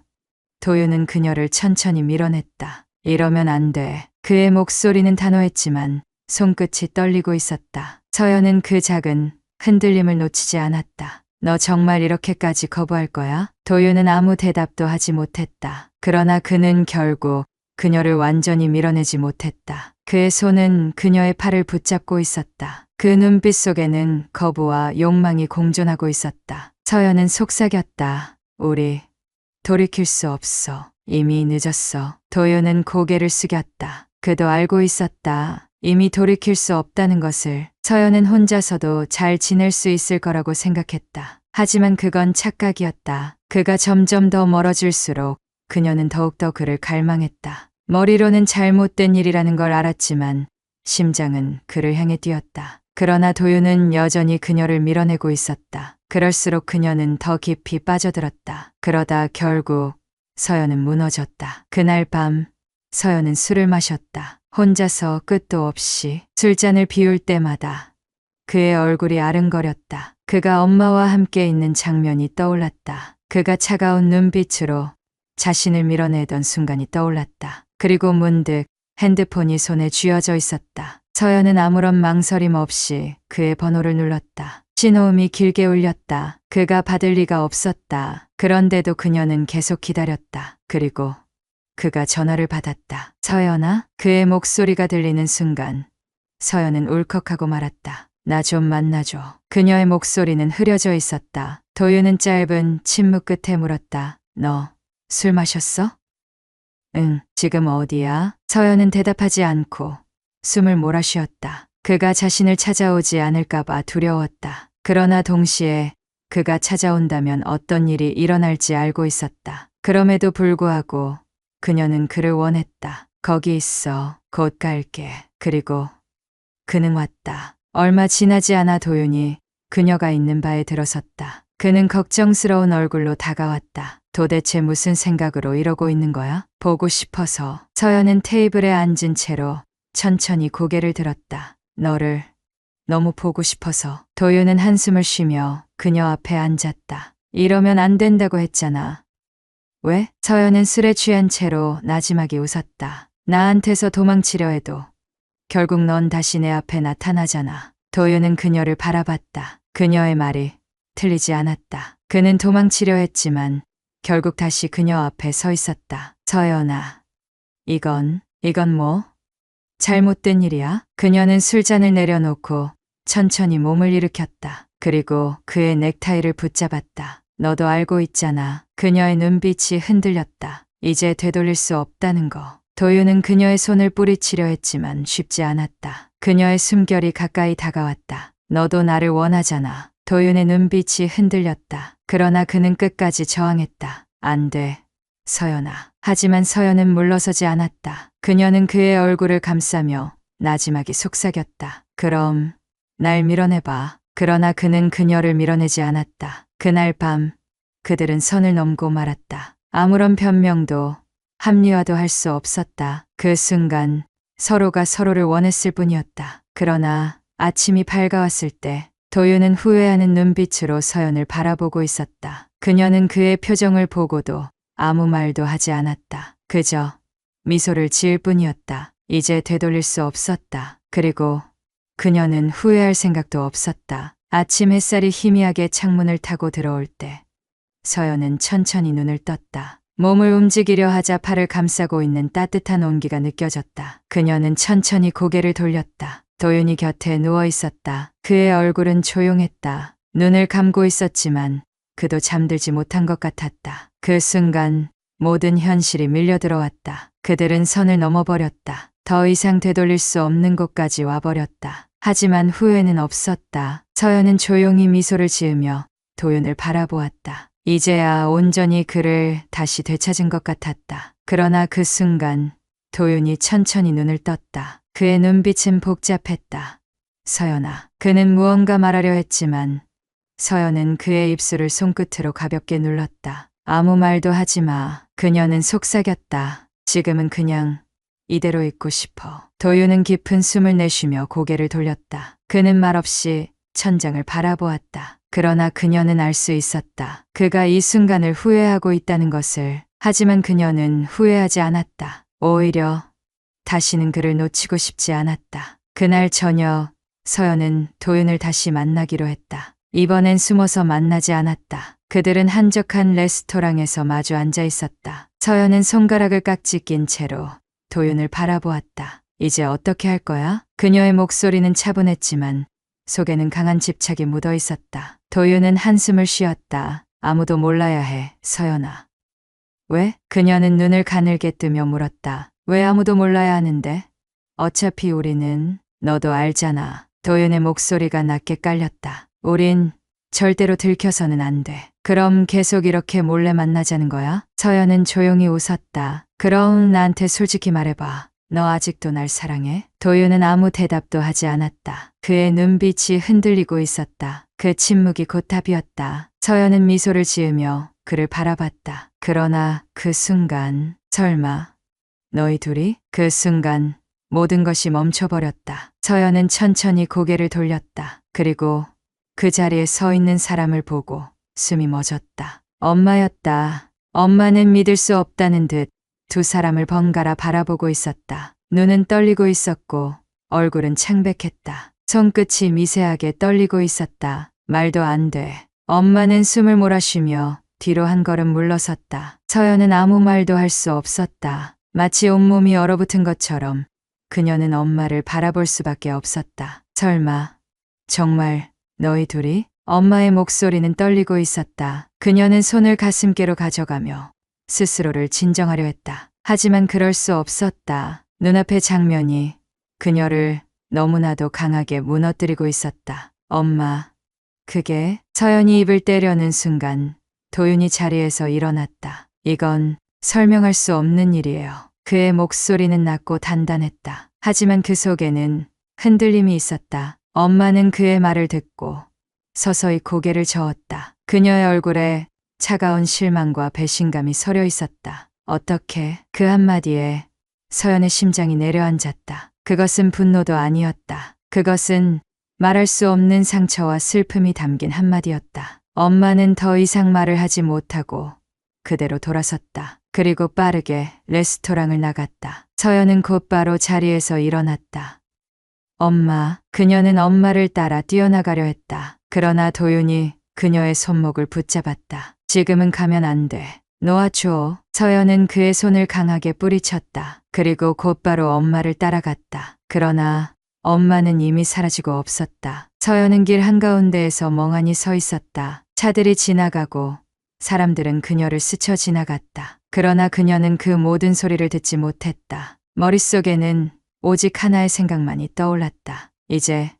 S1: 도윤은 그녀를 천천히 밀어냈다. 이러면 안 돼. 그의 목소리는 단호했지만 손끝이 떨리고 있었다. 서연은 그 작은 흔들림을 놓치지 않았다. 너 정말 이렇게까지 거부할 거야? 도윤은 아무 대답도 하지 못했다. 그러나 그는 결국 그녀를 완전히 밀어내지 못했다. 그의 손은 그녀의 팔을 붙잡고 있었다. 그 눈빛 속에는 거부와 욕망이 공존하고 있었다. 서연은 속삭였다. 우리 돌이킬 수 없어. 이미 늦었어. 도윤은 고개를 숙였다. 그도 알고 있었다. 이미 돌이킬 수 없다는 것을. 서연은 혼자서도 잘 지낼 수 있을 거라고 생각했다. 하지만 그건 착각이었다. 그가 점점 더 멀어질수록 그녀는 더욱더 그를 갈망했다. 머리로는 잘못된 일이라는 걸 알았지만 심장은 그를 향해 뛰었다. 그러나 도윤은 여전히 그녀를 밀어내고 있었다. 그럴수록 그녀는 더 깊이 빠져들었다. 그러다 결국 서연은 무너졌다. 그날 밤 서연은 술을 마셨다. 혼자서 끝도 없이 술잔을 비울 때마다 그의 얼굴이 아른거렸다. 그가 엄마와 함께 있는 장면이 떠올랐다. 그가 차가운 눈빛으로 자신을 밀어내던 순간이 떠올랐다. 그리고 문득 핸드폰이 손에 쥐어져 있었다. 서연은 아무런 망설임 없이 그의 번호를 눌렀다. 신호음이 길게 울렸다. 그가 받을 리가 없었다. 그런데도 그녀는 계속 기다렸다. 그리고 그가 전화를 받았다. 서연아? 그의 목소리가 들리는 순간 서연은 울컥하고 말았다. 나 좀 만나줘. 그녀의 목소리는 흐려져 있었다. 도윤은 짧은 침묵 끝에 물었다. 너 술 마셨어? 응, 지금 어디야? 서연은 대답하지 않고 숨을 몰아쉬었다. 그가 자신을 찾아오지 않을까봐 두려웠다. 그러나 동시에 그가 찾아온다면 어떤 일이 일어날지 알고 있었다. 그럼에도 불구하고 그녀는 그를 원했다. 거기 있어. 곧 갈게. 그리고 그는 왔다. 얼마 지나지 않아 도윤이 그녀가 있는 바에 들어섰다. 그는 걱정스러운 얼굴로 다가왔다. 도대체 무슨 생각으로 이러고 있는 거야? 보고 싶어서. 서연은 테이블에 앉은 채로 천천히 고개를 들었다. 너를 너무 보고 싶어서. 도윤은 한숨을 쉬며 그녀 앞에 앉았다. 이러면 안 된다고 했잖아. 왜? 서연은 술에 취한 채로 나지막이 웃었다. 나한테서 도망치려 해도 결국 넌 다시 내 앞에 나타나잖아. 도윤은 그녀를 바라봤다. 그녀의 말이 틀리지 않았다. 그는 도망치려 했지만 결국 다시 그녀 앞에 서 있었다. 서연아, 이건 뭐? 잘못된 일이야? 그녀는 술잔을 내려놓고 천천히 몸을 일으켰다. 그리고 그의 넥타이를 붙잡았다. 너도 알고 있잖아. 그녀의 눈빛이 흔들렸다. 이제 되돌릴 수 없다는 거. 도윤은 그녀의 손을 뿌리치려 했지만 쉽지 않았다. 그녀의 숨결이 가까이 다가왔다. 너도 나를 원하잖아. 도윤의 눈빛이 흔들렸다. 그러나 그는 끝까지 저항했다. 안 돼, 서연아. 하지만 서연은 물러서지 않았다. 그녀는 그의 얼굴을 감싸며 나지막이 속삭였다. 그럼 날 밀어내봐. 그러나 그는 그녀를 밀어내지 않았다. 그날 밤 그들은 선을 넘고 말았다. 아무런 변명도 합리화도 할 수 없었다. 그 순간 서로가 서로를 원했을 뿐이었다. 그러나 아침이 밝아왔을 때 도윤은 후회하는 눈빛으로 서연을 바라보고 있었다. 그녀는 그의 표정을 보고도 아무 말도 하지 않았다. 그저 미소를 지을 뿐이었다. 이제 되돌릴 수 없었다. 그리고 그녀는 후회할 생각도 없었다. 아침 햇살이 희미하게 창문을 타고 들어올 때 서연은 천천히 눈을 떴다. 몸을 움직이려 하자 팔을 감싸고 있는 따뜻한 온기가 느껴졌다. 그녀는 천천히 고개를 돌렸다. 도윤이 곁에 누워 있었다. 그의 얼굴은 조용했다. 눈을 감고 있었지만 그도 잠들지 못한 것 같았다. 그 순간 모든 현실이 밀려들어왔다. 그들은 선을 넘어버렸다. 더 이상 되돌릴 수 없는 곳까지 와버렸다. 하지만 후회는 없었다. 서연은 조용히 미소를 지으며 도윤을 바라보았다. 이제야 온전히 그를 다시 되찾은 것 같았다. 그러나 그 순간 도윤이 천천히 눈을 떴다. 그의 눈빛은 복잡했다. 서연아. 그는 무언가 말하려 했지만 서연은 그의 입술을 손끝으로 가볍게 눌렀다. 아무 말도 하지 마. 그녀는 속삭였다. 지금은 그냥 이대로 있고 싶어. 도윤은 깊은 숨을 내쉬며 고개를 돌렸다. 그는 말없이 천장을 바라보았다. 그러나 그녀는 알 수 있었다. 그가 이 순간을 후회하고 있다는 것을. 하지만 그녀는 후회하지 않았다. 오히려 다시는 그를 놓치고 싶지 않았다. 그날 저녁 서연은 도윤을 다시 만나기로 했다. 이번엔 숨어서 만나지 않았다. 그들은 한적한 레스토랑에서 마주 앉아 있었다. 서연은 손가락을 깍지 낀 채로 도윤을 바라보았다. 이제 어떻게 할 거야? 그녀의 목소리는 차분했지만 속에는 강한 집착이 묻어 있었다. 도윤은 한숨을 쉬었다. 아무도 몰라야 해, 서연아. 왜? 그녀는 눈을 가늘게 뜨며 물었다. 왜 아무도 몰라야 하는데? 어차피 우리는 너도 알잖아. 도윤의 목소리가 낮게 깔렸다. 우린 절대로 들켜서는 안 돼. 그럼 계속 이렇게 몰래 만나자는 거야? 서연은 조용히 웃었다. 그럼 나한테 솔직히 말해봐. 너 아직도 날 사랑해? 도윤은 아무 대답도 하지 않았다. 그의 눈빛이 흔들리고 있었다. 그 침묵이 곧 답이었다. 서연은 미소를 지으며 그를 바라봤다. 그러나 그 순간, 설마 너희 둘이? 그 순간 모든 것이 멈춰버렸다. 서연은 천천히 고개를 돌렸다. 그리고 그 자리에 서 있는 사람을 보고 숨이 멎었다. 엄마였다. 엄마는 믿을 수 없다는 듯 두 사람을 번갈아 바라보고 있었다. 눈은 떨리고 있었고 얼굴은 창백했다. 손끝이 미세하게 떨리고 있었다. 말도 안 돼. 엄마는 숨을 몰아쉬며 뒤로 한 걸음 물러섰다. 서연은 아무 말도 할 수 없었다. 마치 온몸이 얼어붙은 것처럼 그녀는 엄마를 바라볼 수밖에 없었다. 설마 정말 너희 둘이? 엄마의 목소리는 떨리고 있었다. 그녀는 손을 가슴께로 가져가며 스스로를 진정하려 했다. 하지만 그럴 수 없었다. 눈앞의 장면이 그녀를 너무나도 강하게 무너뜨리고 있었다. 엄마, 그게? 서연이 입을 떼려는 순간 도윤이 자리에서 일어났다. 이건 설명할 수 없는 일이에요. 그의 목소리는 낮고 단단했다. 하지만 그 속에는 흔들림이 있었다. 엄마는 그의 말을 듣고 서서히 고개를 저었다. 그녀의 얼굴에 차가운 실망과 배신감이 서려 있었다. 어떻게? 그 한마디에 서연의 심장이 내려앉았다. 그것은 분노도 아니었다. 그것은 말할 수 없는 상처와 슬픔이 담긴 한마디였다. 엄마는 더 이상 말을 하지 못하고 그대로 돌아섰다. 그리고 빠르게 레스토랑을 나갔다. 서연은 곧바로 자리에서 일어났다. 엄마, 그녀는 엄마를 따라 뛰어나가려 했다. 그러나 도윤이 그녀의 손목을 붙잡았다. 지금은 가면 안 돼. 놓아줘. 서연은 그의 손을 강하게 뿌리쳤다. 그리고 곧바로 엄마를 따라갔다. 그러나 엄마는 이미 사라지고 없었다. 서연은 길 한가운데에서 멍하니 서 있었다. 차들이 지나가고 사람들은 그녀를 스쳐 지나갔다. 그러나 그녀는 그 모든 소리를 듣지 못했다. 머릿속에는 오직 하나의 생각만이 떠올랐다. 이제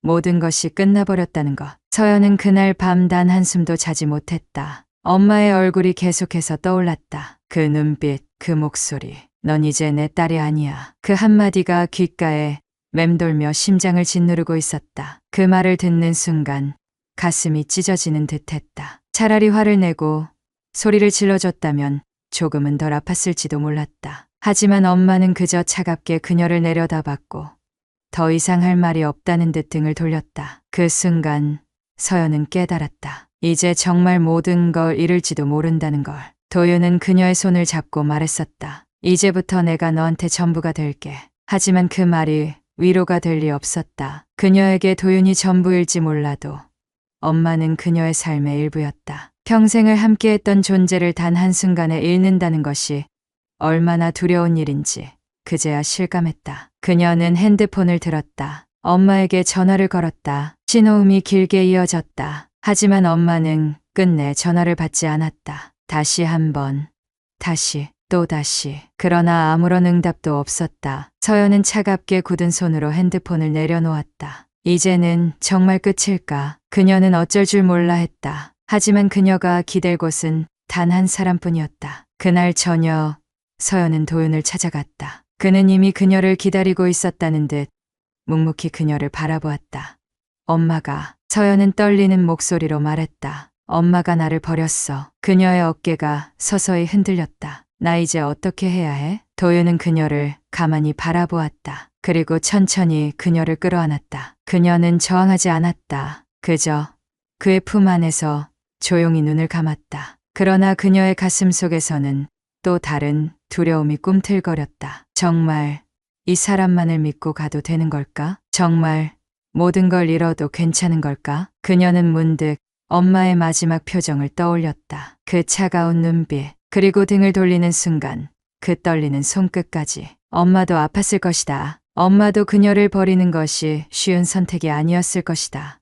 S1: 모든 것이 끝나버렸다는 것. 서연은 그날 밤 단 한숨도 자지 못했다. 엄마의 얼굴이 계속해서 떠올랐다. 그 눈빛, 그 목소리. 넌 이제 내 딸이 아니야. 그 한마디가 귓가에 맴돌며 심장을 짓누르고 있었다. 그 말을 듣는 순간 가슴이 찢어지는 듯했다. 차라리 화를 내고 소리를 질러줬다면 조금은 덜 아팠을지도 몰랐다. 하지만 엄마는 그저 차갑게 그녀를 내려다봤고 더 이상 할 말이 없다는 듯 등을 돌렸다. 그 순간 서연은 깨달았다. 이제 정말 모든 걸 잃을지도 모른다는 걸. 도윤은 그녀의 손을 잡고 말했었다. 이제부터 내가 너한테 전부가 될게. 하지만 그 말이 위로가 될 리 없었다. 그녀에게 도윤이 전부일지 몰라도 엄마는 그녀의 삶의 일부였다. 평생을 함께했던 존재를 단 한순간에 잃는다는 것이 얼마나 두려운 일인지 그제야 실감했다. 그녀는 핸드폰을 들었다. 엄마에게 전화를 걸었다. 신호음이 길게 이어졌다. 하지만 엄마는 끝내 전화를 받지 않았다. 다시 한 번, 다시, 또 다시. 그러나 아무런 응답도 없었다. 서연은 차갑게 굳은 손으로 핸드폰을 내려놓았다. 이제는 정말 끝일까? 그녀는 어쩔 줄 몰라 했다. 하지만 그녀가 기댈 곳은 단 한 사람뿐이었다. 그날 저녁, 서연은 도윤을 찾아갔다. 그는 이미 그녀를 기다리고 있었다는 듯 묵묵히 그녀를 바라보았다. 엄마가, 서연은 떨리는 목소리로 말했다. 엄마가 나를 버렸어. 그녀의 어깨가 서서히 흔들렸다. 나 이제 어떻게 해야 해? 도윤은 그녀를 가만히 바라보았다. 그리고 천천히 그녀를 끌어안았다. 그녀는 저항하지 않았다. 그저 그의 품 안에서 조용히 눈을 감았다. 그러나 그녀의 가슴 속에서는 또 다른 두려움이 꿈틀거렸다. 정말 이 사람만을 믿고 가도 되는 걸까? 정말 모든 걸 잃어도 괜찮은 걸까? 그녀는 문득 엄마의 마지막 표정을 떠올렸다. 그 차가운 눈빛, 그리고 등을 돌리는 순간 그 떨리는 손끝까지. 엄마도 아팠을 것이다. 엄마도 그녀를 버리는 것이 쉬운 선택이 아니었을 것이다.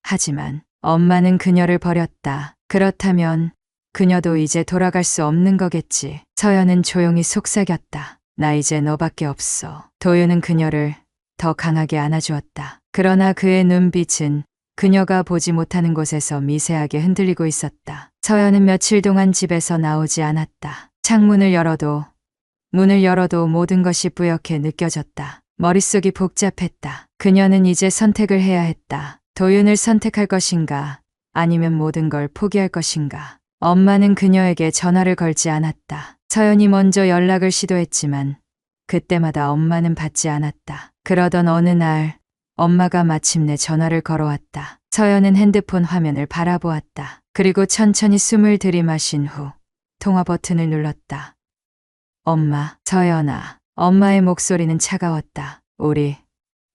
S1: 하지만 엄마는 그녀를 버렸다. 그렇다면 그녀도 이제 돌아갈 수 없는 거겠지. 서연은 조용히 속삭였다. 나 이제 너밖에 없어. 도윤은 그녀를 더 강하게 안아주었다. 그러나 그의 눈빛은 그녀가 보지 못하는 곳에서 미세하게 흔들리고 있었다. 서연은 며칠 동안 집에서 나오지 않았다. 창문을 열어도 문을 열어도 모든 것이 뿌옇게 느껴졌다. 머릿속이 복잡했다. 그녀는 이제 선택을 해야 했다. 도윤을 선택할 것인가 아니면 모든 걸 포기할 것인가. 엄마는 그녀에게 전화를 걸지 않았다. 서연이 먼저 연락을 시도했지만 그때마다 엄마는 받지 않았다. 그러던 어느 날 엄마가 마침내 전화를 걸어왔다. 서연은 핸드폰 화면을 바라보았다. 그리고 천천히 숨을 들이마신 후 통화 버튼을 눌렀다. 엄마, 서연아. 엄마의 목소리는 차가웠다. 우리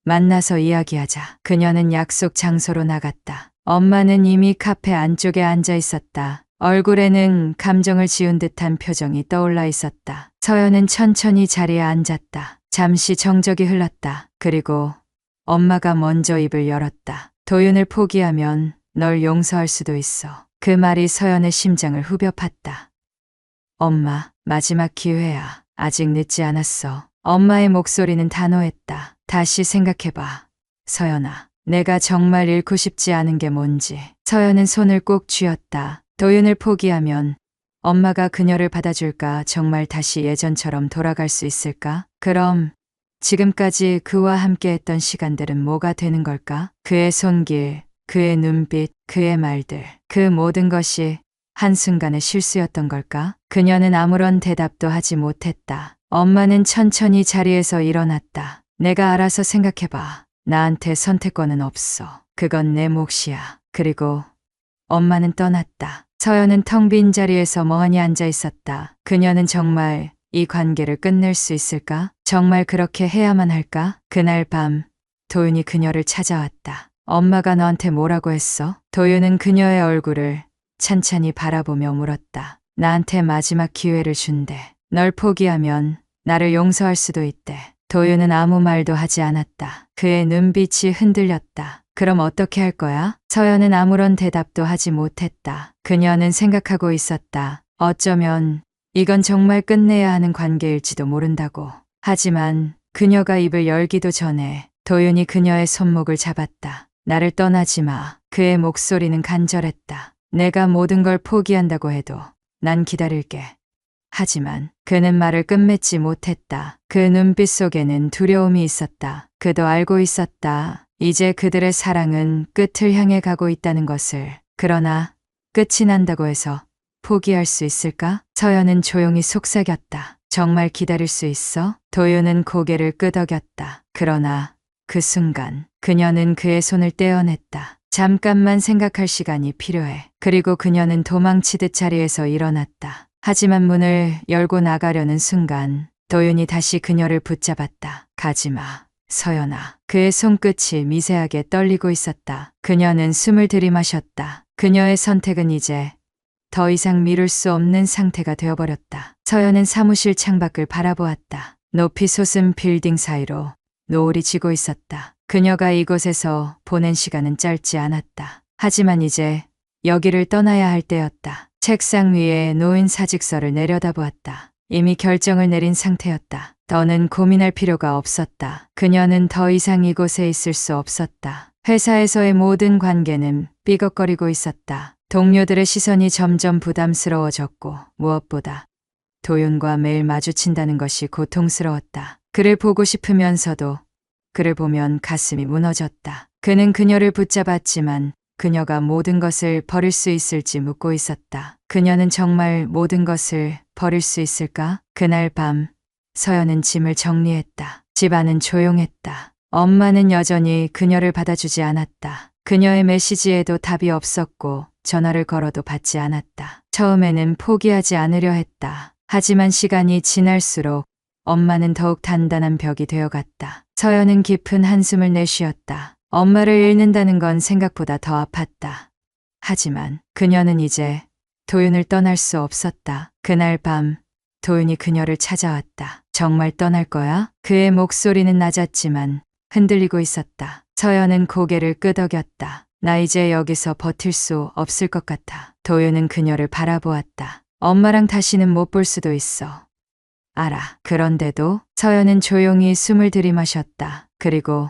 S1: 만나서 이야기하자. 그녀는 약속 장소로 나갔다. 엄마는 이미 카페 안쪽에 앉아 있었다. 얼굴에는 감정을 지운 듯한 표정이 떠올라 있었다. 서연은 천천히 자리에 앉았다. 잠시 정적이 흘렀다. 그리고 엄마가 먼저 입을 열었다. 도윤을 포기하면 널 용서할 수도 있어. 그 말이 서연의 심장을 후벼 팠다. 엄마, 마지막 기회야. 아직 늦지 않았어. 엄마의 목소리는 단호했다. 다시 생각해봐. 서연아, 내가 정말 잃고 싶지 않은 게 뭔지. 서연은 손을 꼭 쥐었다. 도윤을 포기하면 엄마가 그녀를 받아줄까? 정말 다시 예전처럼 돌아갈 수 있을까? 그럼 지금까지 그와 함께했던 시간들은 뭐가 되는 걸까? 그의 손길, 그의 눈빛, 그의 말들, 그 모든 것이 한순간의 실수였던 걸까? 그녀는 아무런 대답도 하지 못했다. 엄마는 천천히 자리에서 일어났다. 내가 알아서 생각해봐. 나한테 선택권은 없어. 그건 내 몫이야. 그리고 엄마는 떠났다. 서연은 텅 빈 자리에서 멍하니 앉아 있었다. 그녀는 정말 이 관계를 끝낼 수 있을까? 정말 그렇게 해야만 할까? 그날 밤 도윤이 그녀를 찾아왔다. 엄마가 너한테 뭐라고 했어? 도윤은 그녀의 얼굴을 찬찬히 바라보며 물었다. 나한테 마지막 기회를 준대. 널 포기하면 나를 용서할 수도 있대. 도윤은 아무 말도 하지 않았다. 그의 눈빛이 흔들렸다. 그럼 어떻게 할 거야? 서연은 아무런 대답도 하지 못했다. 그녀는 생각하고 있었다. 어쩌면 이건 정말 끝내야 하는 관계일지도 모른다고. 하지만 그녀가 입을 열기도 전에 도윤이 그녀의 손목을 잡았다. 나를 떠나지 마. 그의 목소리는 간절했다. 내가 모든 걸 포기한다고 해도 난 기다릴게. 하지만 그는 말을 끝맺지 못했다. 그 눈빛 속에는 두려움이 있었다. 그도 알고 있었다. 이제 그들의 사랑은 끝을 향해 가고 있다는 것을. 그러나 끝이 난다고 해서 포기할 수 있을까? 서연은 조용히 속삭였다. 정말 기다릴 수 있어? 도윤은 고개를 끄덕였다. 그러나 그 순간 그녀는 그의 손을 떼어냈다. 잠깐만 생각할 시간이 필요해. 그리고 그녀는 도망치듯 자리에서 일어났다. 하지만 문을 열고 나가려는 순간 도윤이 다시 그녀를 붙잡았다. 가지마. 서연아. 그의 손끝이 미세하게 떨리고 있었다. 그녀는 숨을 들이마셨다. 그녀의 선택은 이제 더 이상 미룰 수 없는 상태가 되어버렸다. 서연은 사무실 창밖을 바라보았다. 높이 솟은 빌딩 사이로 노을이 지고 있었다. 그녀가 이곳에서 보낸 시간은 짧지 않았다. 하지만 이제 여기를 떠나야 할 때였다. 책상 위에 놓인 사직서를 내려다보았다. 이미 결정을 내린 상태였다. 더는 고민할 필요가 없었다. 그녀는 더 이상 이곳에 있을 수 없었다. 회사에서의 모든 관계는 삐걱거리고 있었다. 동료들의 시선이 점점 부담스러워졌고 무엇보다 도윤과 매일 마주친다는 것이 고통스러웠다. 그를 보고 싶으면서도 그를 보면 가슴이 무너졌다. 그는 그녀를 붙잡았지만 그녀가 모든 것을 버릴 수 있을지 묻고 있었다. 그녀는 정말 모든 것을 버릴 수 있을까? 그날 밤 서연은 짐을 정리했다. 집안은 조용했다. 엄마는 여전히 그녀를 받아주지 않았다. 그녀의 메시지에도 답이 없었고 전화를 걸어도 받지 않았다. 처음에는 포기하지 않으려 했다. 하지만 시간이 지날수록 엄마는 더욱 단단한 벽이 되어갔다. 서연은 깊은 한숨을 내쉬었다. 엄마를 잃는다는 건 생각보다 더 아팠다. 하지만 그녀는 이제 도윤을 떠날 수 없었다. 그날 밤 도윤이 그녀를 찾아왔다. 정말 떠날 거야? 그의 목소리는 낮았지만 흔들리고 있었다. 서연은 고개를 끄덕였다. 나 이제 여기서 버틸 수 없을 것 같아. 도윤은 그녀를 바라보았다. 엄마랑 다시는 못 볼 수도 있어. 알아. 그런데도 서연은 조용히 숨을 들이마셨다. 그리고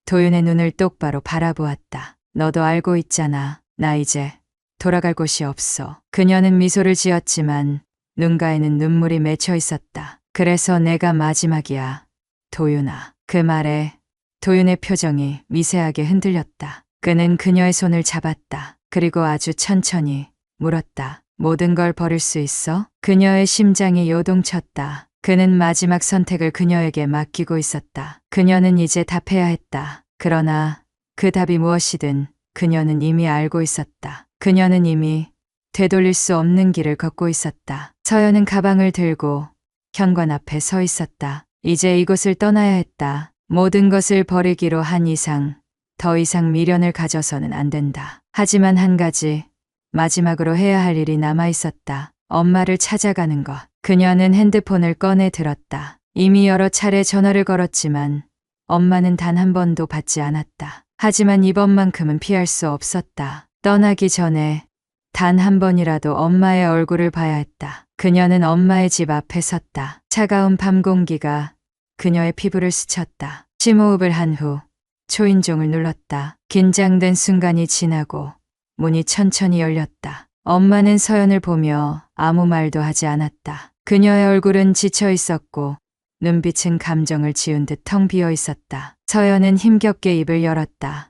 S1: 도윤의 눈을 똑바로 바라보았다. 너도 알고 있잖아. 나 이제 돌아갈 곳이 없어. 그녀는 미소를 지었지만 눈가에는 눈물이 맺혀 있었다. 그래서 내가 마지막이야. 도윤아. 그 말에 도윤의 표정이 미세하게 흔들렸다. 그는 그녀의 손을 잡았다. 그리고 아주 천천히 물었다. 모든 걸 버릴 수 있어? 그녀의 심장이 요동쳤다. 그는 마지막 선택을 그녀에게 맡기고 있었다. 그녀는 이제 답해야 했다. 그러나 그 답이 무엇이든 그녀는 이미 알고 있었다. 그녀는 이미 되돌릴 수 없는 길을 걷고 있었다. 서연은 가방을 들고 현관 앞에 서 있었다. 이제 이곳을 떠나야 했다. 모든 것을 버리기로 한 이상 더 이상 미련을 가져서는 안 된다. 하지만 한 가지 마지막으로 해야 할 일이 남아 있었다. 엄마를 찾아가는 것. 그녀는 핸드폰을 꺼내 들었다. 이미 여러 차례 전화를 걸었지만 엄마는 단 한 번도 받지 않았다. 하지만 이번만큼은 피할 수 없었다. 떠나기 전에 단 한 번이라도 엄마의 얼굴을 봐야 했다. 그녀는 엄마의 집 앞에 섰다. 차가운 밤 공기가 그녀의 피부를 스쳤다. 심호흡을 한 후 초인종을 눌렀다. 긴장된 순간이 지나고 문이 천천히 열렸다. 엄마는 서연을 보며 아무 말도 하지 않았다. 그녀의 얼굴은 지쳐 있었고 눈빛은 감정을 지운 듯 텅 비어 있었다. 서연은 힘겹게 입을 열었다.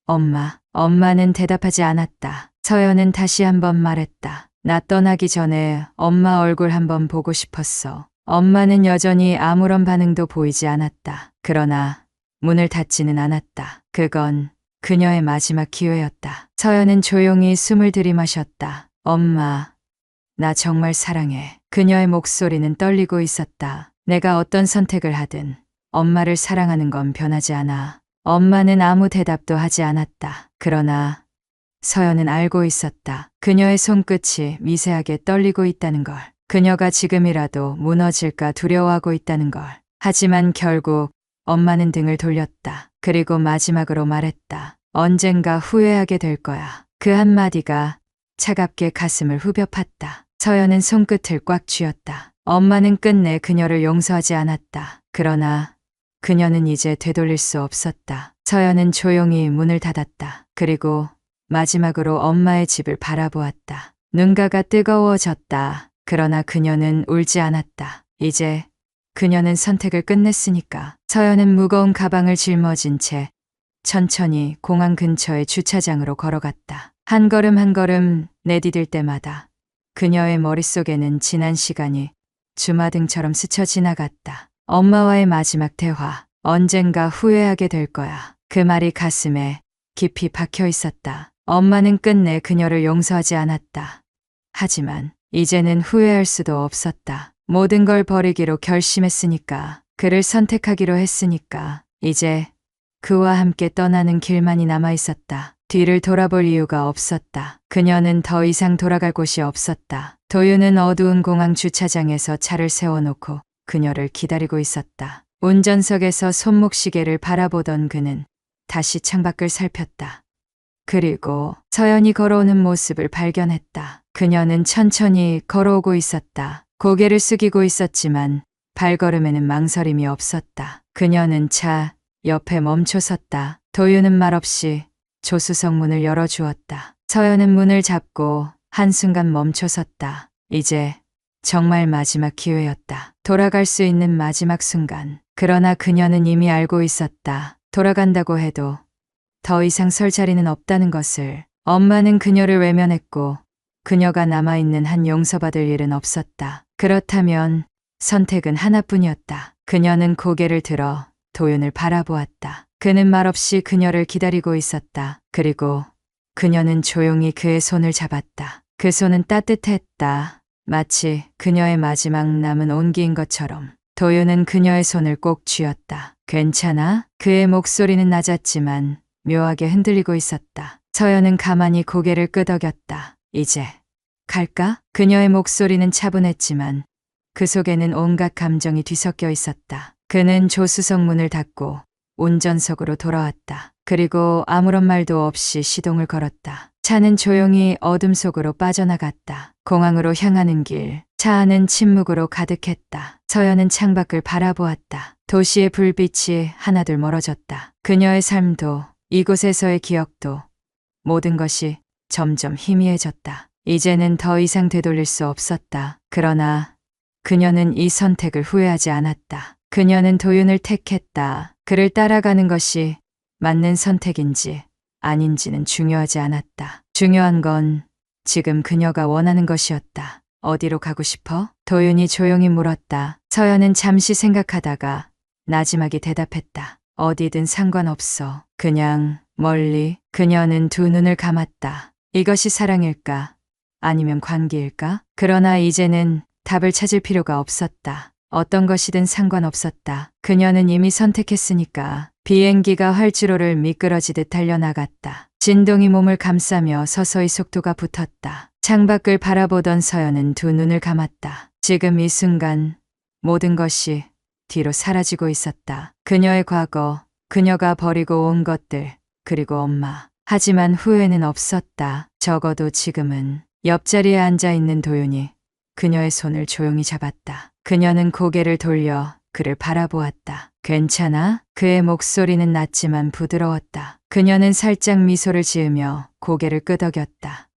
S1: 엄마. 엄마는 대답하지 않았다. 서연은 다시 한번 말했다. 나 떠나기 전에 엄마 얼굴 한번 보고 싶었어. 엄마는 여전히 아무런 반응도 보이지 않았다. 그러나 문을 닫지는 않았다. 그건 그녀의 마지막 기회였다. 서연은 조용히 숨을 들이마셨다. 엄마, 나 정말 사랑해. 그녀의 목소리는 떨리고 있었다. 내가 어떤 선택을 하든 엄마를 사랑하는 건 변하지 않아. 엄마는 아무 대답도 하지 않았다. 그러나 서연은 알고 있었다. 그녀의 손끝이 미세하게 떨리고 있다는 걸. 그녀가 지금이라도 무너질까 두려워하고 있다는 걸. 하지만 결국 엄마는 등을 돌렸다. 그리고 마지막으로 말했다. 언젠가 후회하게 될 거야. 그 한마디가 차갑게 가슴을 후벼 팠다. 서연은 손끝을 꽉 쥐었다. 엄마는 끝내 그녀를 용서하지 않았다. 그러나 그녀는 이제 되돌릴 수 없었다. 서연은 조용히 문을 닫았다. 그리고 마지막으로 엄마의 집을 바라보았다. 눈가가 뜨거워졌다. 그러나 그녀는 울지 않았다. 이제 그녀는 선택을 끝냈으니까. 서연은 무거운 가방을 짊어진 채 천천히 공항 근처의 주차장으로 걸어갔다. 한 걸음 한 걸음 내디딜 때마다 그녀의 머릿속에는 지난 시간이 주마등처럼 스쳐 지나갔다. 엄마와의 마지막 대화. 언젠가 후회하게 될 거야. 그 말이 가슴에 깊이 박혀 있었다. 엄마는 끝내 그녀를 용서하지 않았다. 하지만 이제는 후회할 수도 없었다. 모든 걸 버리기로 결심했으니까. 그를 선택하기로 했으니까. 이제 그와 함께 떠나는 길만이 남아 있었다. 뒤를 돌아볼 이유가 없었다. 그녀는 더 이상 돌아갈 곳이 없었다. 도윤은 어두운 공항 주차장에서 차를 세워놓고 그녀를 기다리고 있었다. 운전석에서 손목시계를 바라보던 그는 다시 창밖을 살폈다. 그리고 서연이 걸어오는 모습을 발견했다. 그녀는 천천히 걸어오고 있었다. 고개를 숙이고 있었지만 발걸음에는 망설임이 없었다. 그녀는 차 옆에 멈춰 섰다. 도윤은 말없이 조수석 문을 열어주었다. 서연은 문을 잡고 한순간 멈춰 섰다. 이제 정말 마지막 기회였다. 돌아갈 수 있는 마지막 순간. 그러나 그녀는 이미 알고 있었다. 돌아간다고 해도 더 이상 설 자리는 없다는 것을. 엄마는 그녀를 외면했고 그녀가 남아있는 한 용서받을 일은 없었다. 그렇다면 선택은 하나뿐이었다. 그녀는 고개를 들어 도윤을 바라보았다. 그는 말없이 그녀를 기다리고 있었다. 그리고 그녀는 조용히 그의 손을 잡았다. 그 손은 따뜻했다. 마치 그녀의 마지막 남은 온기인 것처럼. 도윤은 그녀의 손을 꼭 쥐었다. 괜찮아? 그의 목소리는 낮았지만 묘하게 흔들리고 있었다. 서연은 가만히 고개를 끄덕였다. 이제 갈까? 그녀의 목소리는 차분했지만 그 속에는 온갖 감정이 뒤섞여 있었다. 그는 조수석 문을 닫고 운전석으로 돌아왔다. 그리고 아무런 말도 없이 시동을 걸었다. 차는 조용히 어둠 속으로 빠져나갔다. 공항으로 향하는 길, 차 안은 침묵으로 가득했다. 서연은 창밖을 바라보았다. 도시의 불빛이 하나둘 멀어졌다. 그녀의 삶도 이곳에서의 기억도 모든 것이 점점 희미해졌다. 이제는 더 이상 되돌릴 수 없었다. 그러나 그녀는 이 선택을 후회하지 않았다. 그녀는 도윤을 택했다. 그를 따라가는 것이 맞는 선택인지 아닌지는 중요하지 않았다. 중요한 건 지금 그녀가 원하는 것이었다. 어디로 가고 싶어? 도윤이 조용히 물었다. 서연은 잠시 생각하다가 나지막이 대답했다. 어디든 상관없어. 그냥 멀리. 그녀는 두 눈을 감았다. 이것이 사랑일까? 아니면 관계일까? 그러나 이제는 답을 찾을 필요가 없었다. 어떤 것이든 상관없었다. 그녀는 이미 선택했으니까. 비행기가 활주로를 미끄러지듯 달려나갔다. 진동이 몸을 감싸며 서서히 속도가 붙었다. 창밖을 바라보던 서연은 두 눈을 감았다. 지금 이 순간 모든 것이 뒤로 사라지고 있었다. 그녀의 과거, 그녀가 버리고 온 것들, 그리고 엄마. 하지만 후회는 없었다. 적어도 지금은. 옆자리에 앉아있는 도윤이 그녀의 손을 조용히 잡았다. 그녀는 고개를 돌려 그를 바라보았다. 괜찮아? 그의 목소리는 낮지만 부드러웠다. 그녀는 살짝 미소를 지으며 고개를 끄덕였다.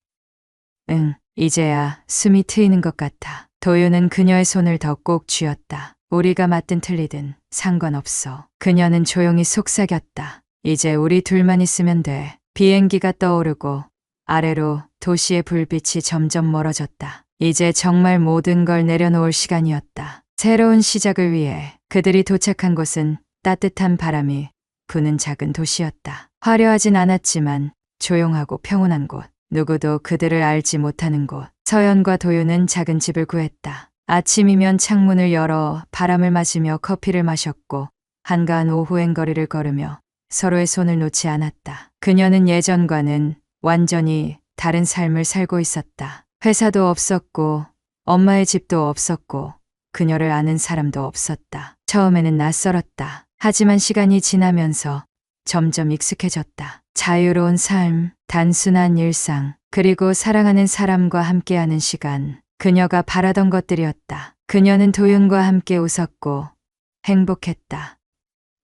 S1: 응, 이제야 숨이 트이는 것 같아. 도윤은 그녀의 손을 더 꼭 쥐었다. 우리가 맞든 틀리든 상관없어. 그녀는 조용히 속삭였다. 이제 우리 둘만 있으면 돼. 비행기가 떠오르고 아래로 도시의 불빛이 점점 멀어졌다. 이제 정말 모든 걸 내려놓을 시간이었다. 새로운 시작을 위해 그들이 도착한 곳은 따뜻한 바람이 부는 작은 도시였다. 화려하진 않았지만 조용하고 평온한 곳. 누구도 그들을 알지 못하는 곳. 서연과 도윤은 작은 집을 구했다. 아침이면 창문을 열어 바람을 맞으며 커피를 마셨고 한가한 오후엔 거리를 걸으며 서로의 손을 놓지 않았다. 그녀는 예전과는 완전히 다른 삶을 살고 있었다. 회사도 없었고 엄마의 집도 없었고 그녀를 아는 사람도 없었다. 처음에는 낯설었다. 하지만 시간이 지나면서 점점 익숙해졌다. 자유로운 삶, 단순한 일상, 그리고 사랑하는 사람과 함께하는 시간. 그녀가 바라던 것들이었다. 그녀는 도윤과 함께 웃었고 행복했다.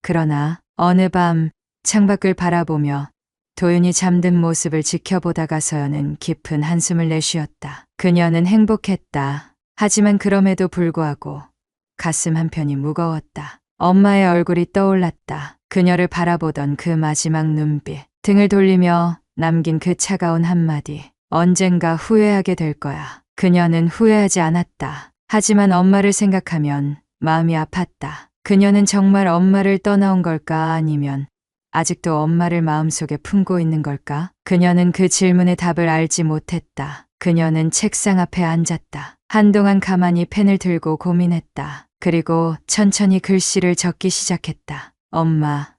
S1: 그러나 어느 밤 창밖을 바라보며 도윤이 잠든 모습을 지켜보다가 서연은 깊은 한숨을 내쉬었다. 그녀는 행복했다. 하지만 그럼에도 불구하고 가슴 한편이 무거웠다. 엄마의 얼굴이 떠올랐다. 그녀를 바라보던 그 마지막 눈빛. 등을 돌리며 남긴 그 차가운 한마디. 언젠가 후회하게 될 거야. 그녀는 후회하지 않았다. 하지만 엄마를 생각하면 마음이 아팠다. 그녀는 정말 엄마를 떠나온 걸까? 아니면 아직도 엄마를 마음속에 품고 있는 걸까? 그녀는 그 질문의 답을 알지 못했다. 그녀는 책상 앞에 앉았다. 한동안 가만히 펜을 들고 고민했다. 그리고 천천히 글씨를 적기 시작했다. 엄마,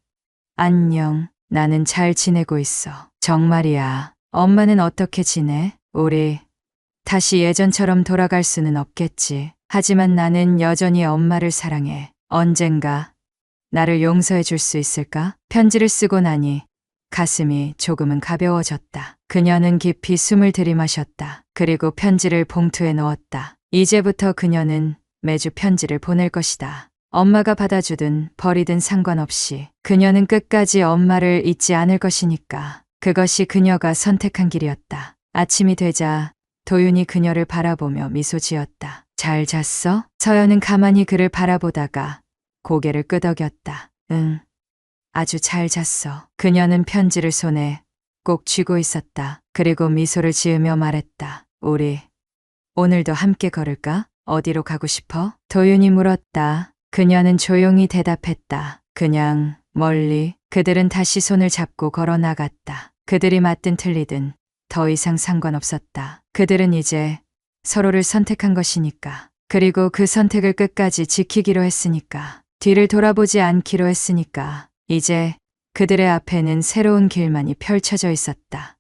S1: 안녕. 나는 잘 지내고 있어. 정말이야. 엄마는 어떻게 지내? 우리 다시 예전처럼 돌아갈 수는 없겠지. 하지만 나는 여전히 엄마를 사랑해. 언젠가 나를 용서해 줄 수 있을까? 편지를 쓰고 나니 가슴이 조금은 가벼워졌다. 그녀는 깊이 숨을 들이마셨다. 그리고 편지를 봉투에 넣었다. 이제부터 그녀는 매주 편지를 보낼 것이다. 엄마가 받아주든 버리든 상관없이 그녀는 끝까지 엄마를 잊지 않을 것이니까. 그것이 그녀가 선택한 길이었다. 아침이 되자 도윤이 그녀를 바라보며 미소 지었다. 잘 잤어? 서연은 가만히 그를 바라보다가 고개를 끄덕였다. 응, 아주 잘 잤어. 그녀는 편지를 손에 꼭 쥐고 있었다. 그리고 미소를 지으며 말했다. 우리 오늘도 함께 걸을까? 어디로 가고 싶어? 도윤이 물었다. 그녀는 조용히 대답했다. 그냥 멀리. 그들은 다시 손을 잡고 걸어 나갔다. 그들이 맞든 틀리든 더 이상 상관없었다. 그들은 이제 서로를 선택한 것이니까. 그리고 그 선택을 끝까지 지키기로 했으니까. 뒤를 돌아보지 않기로 했으니까. 이제 그들의 앞에는 새로운 길만이 펼쳐져 있었다.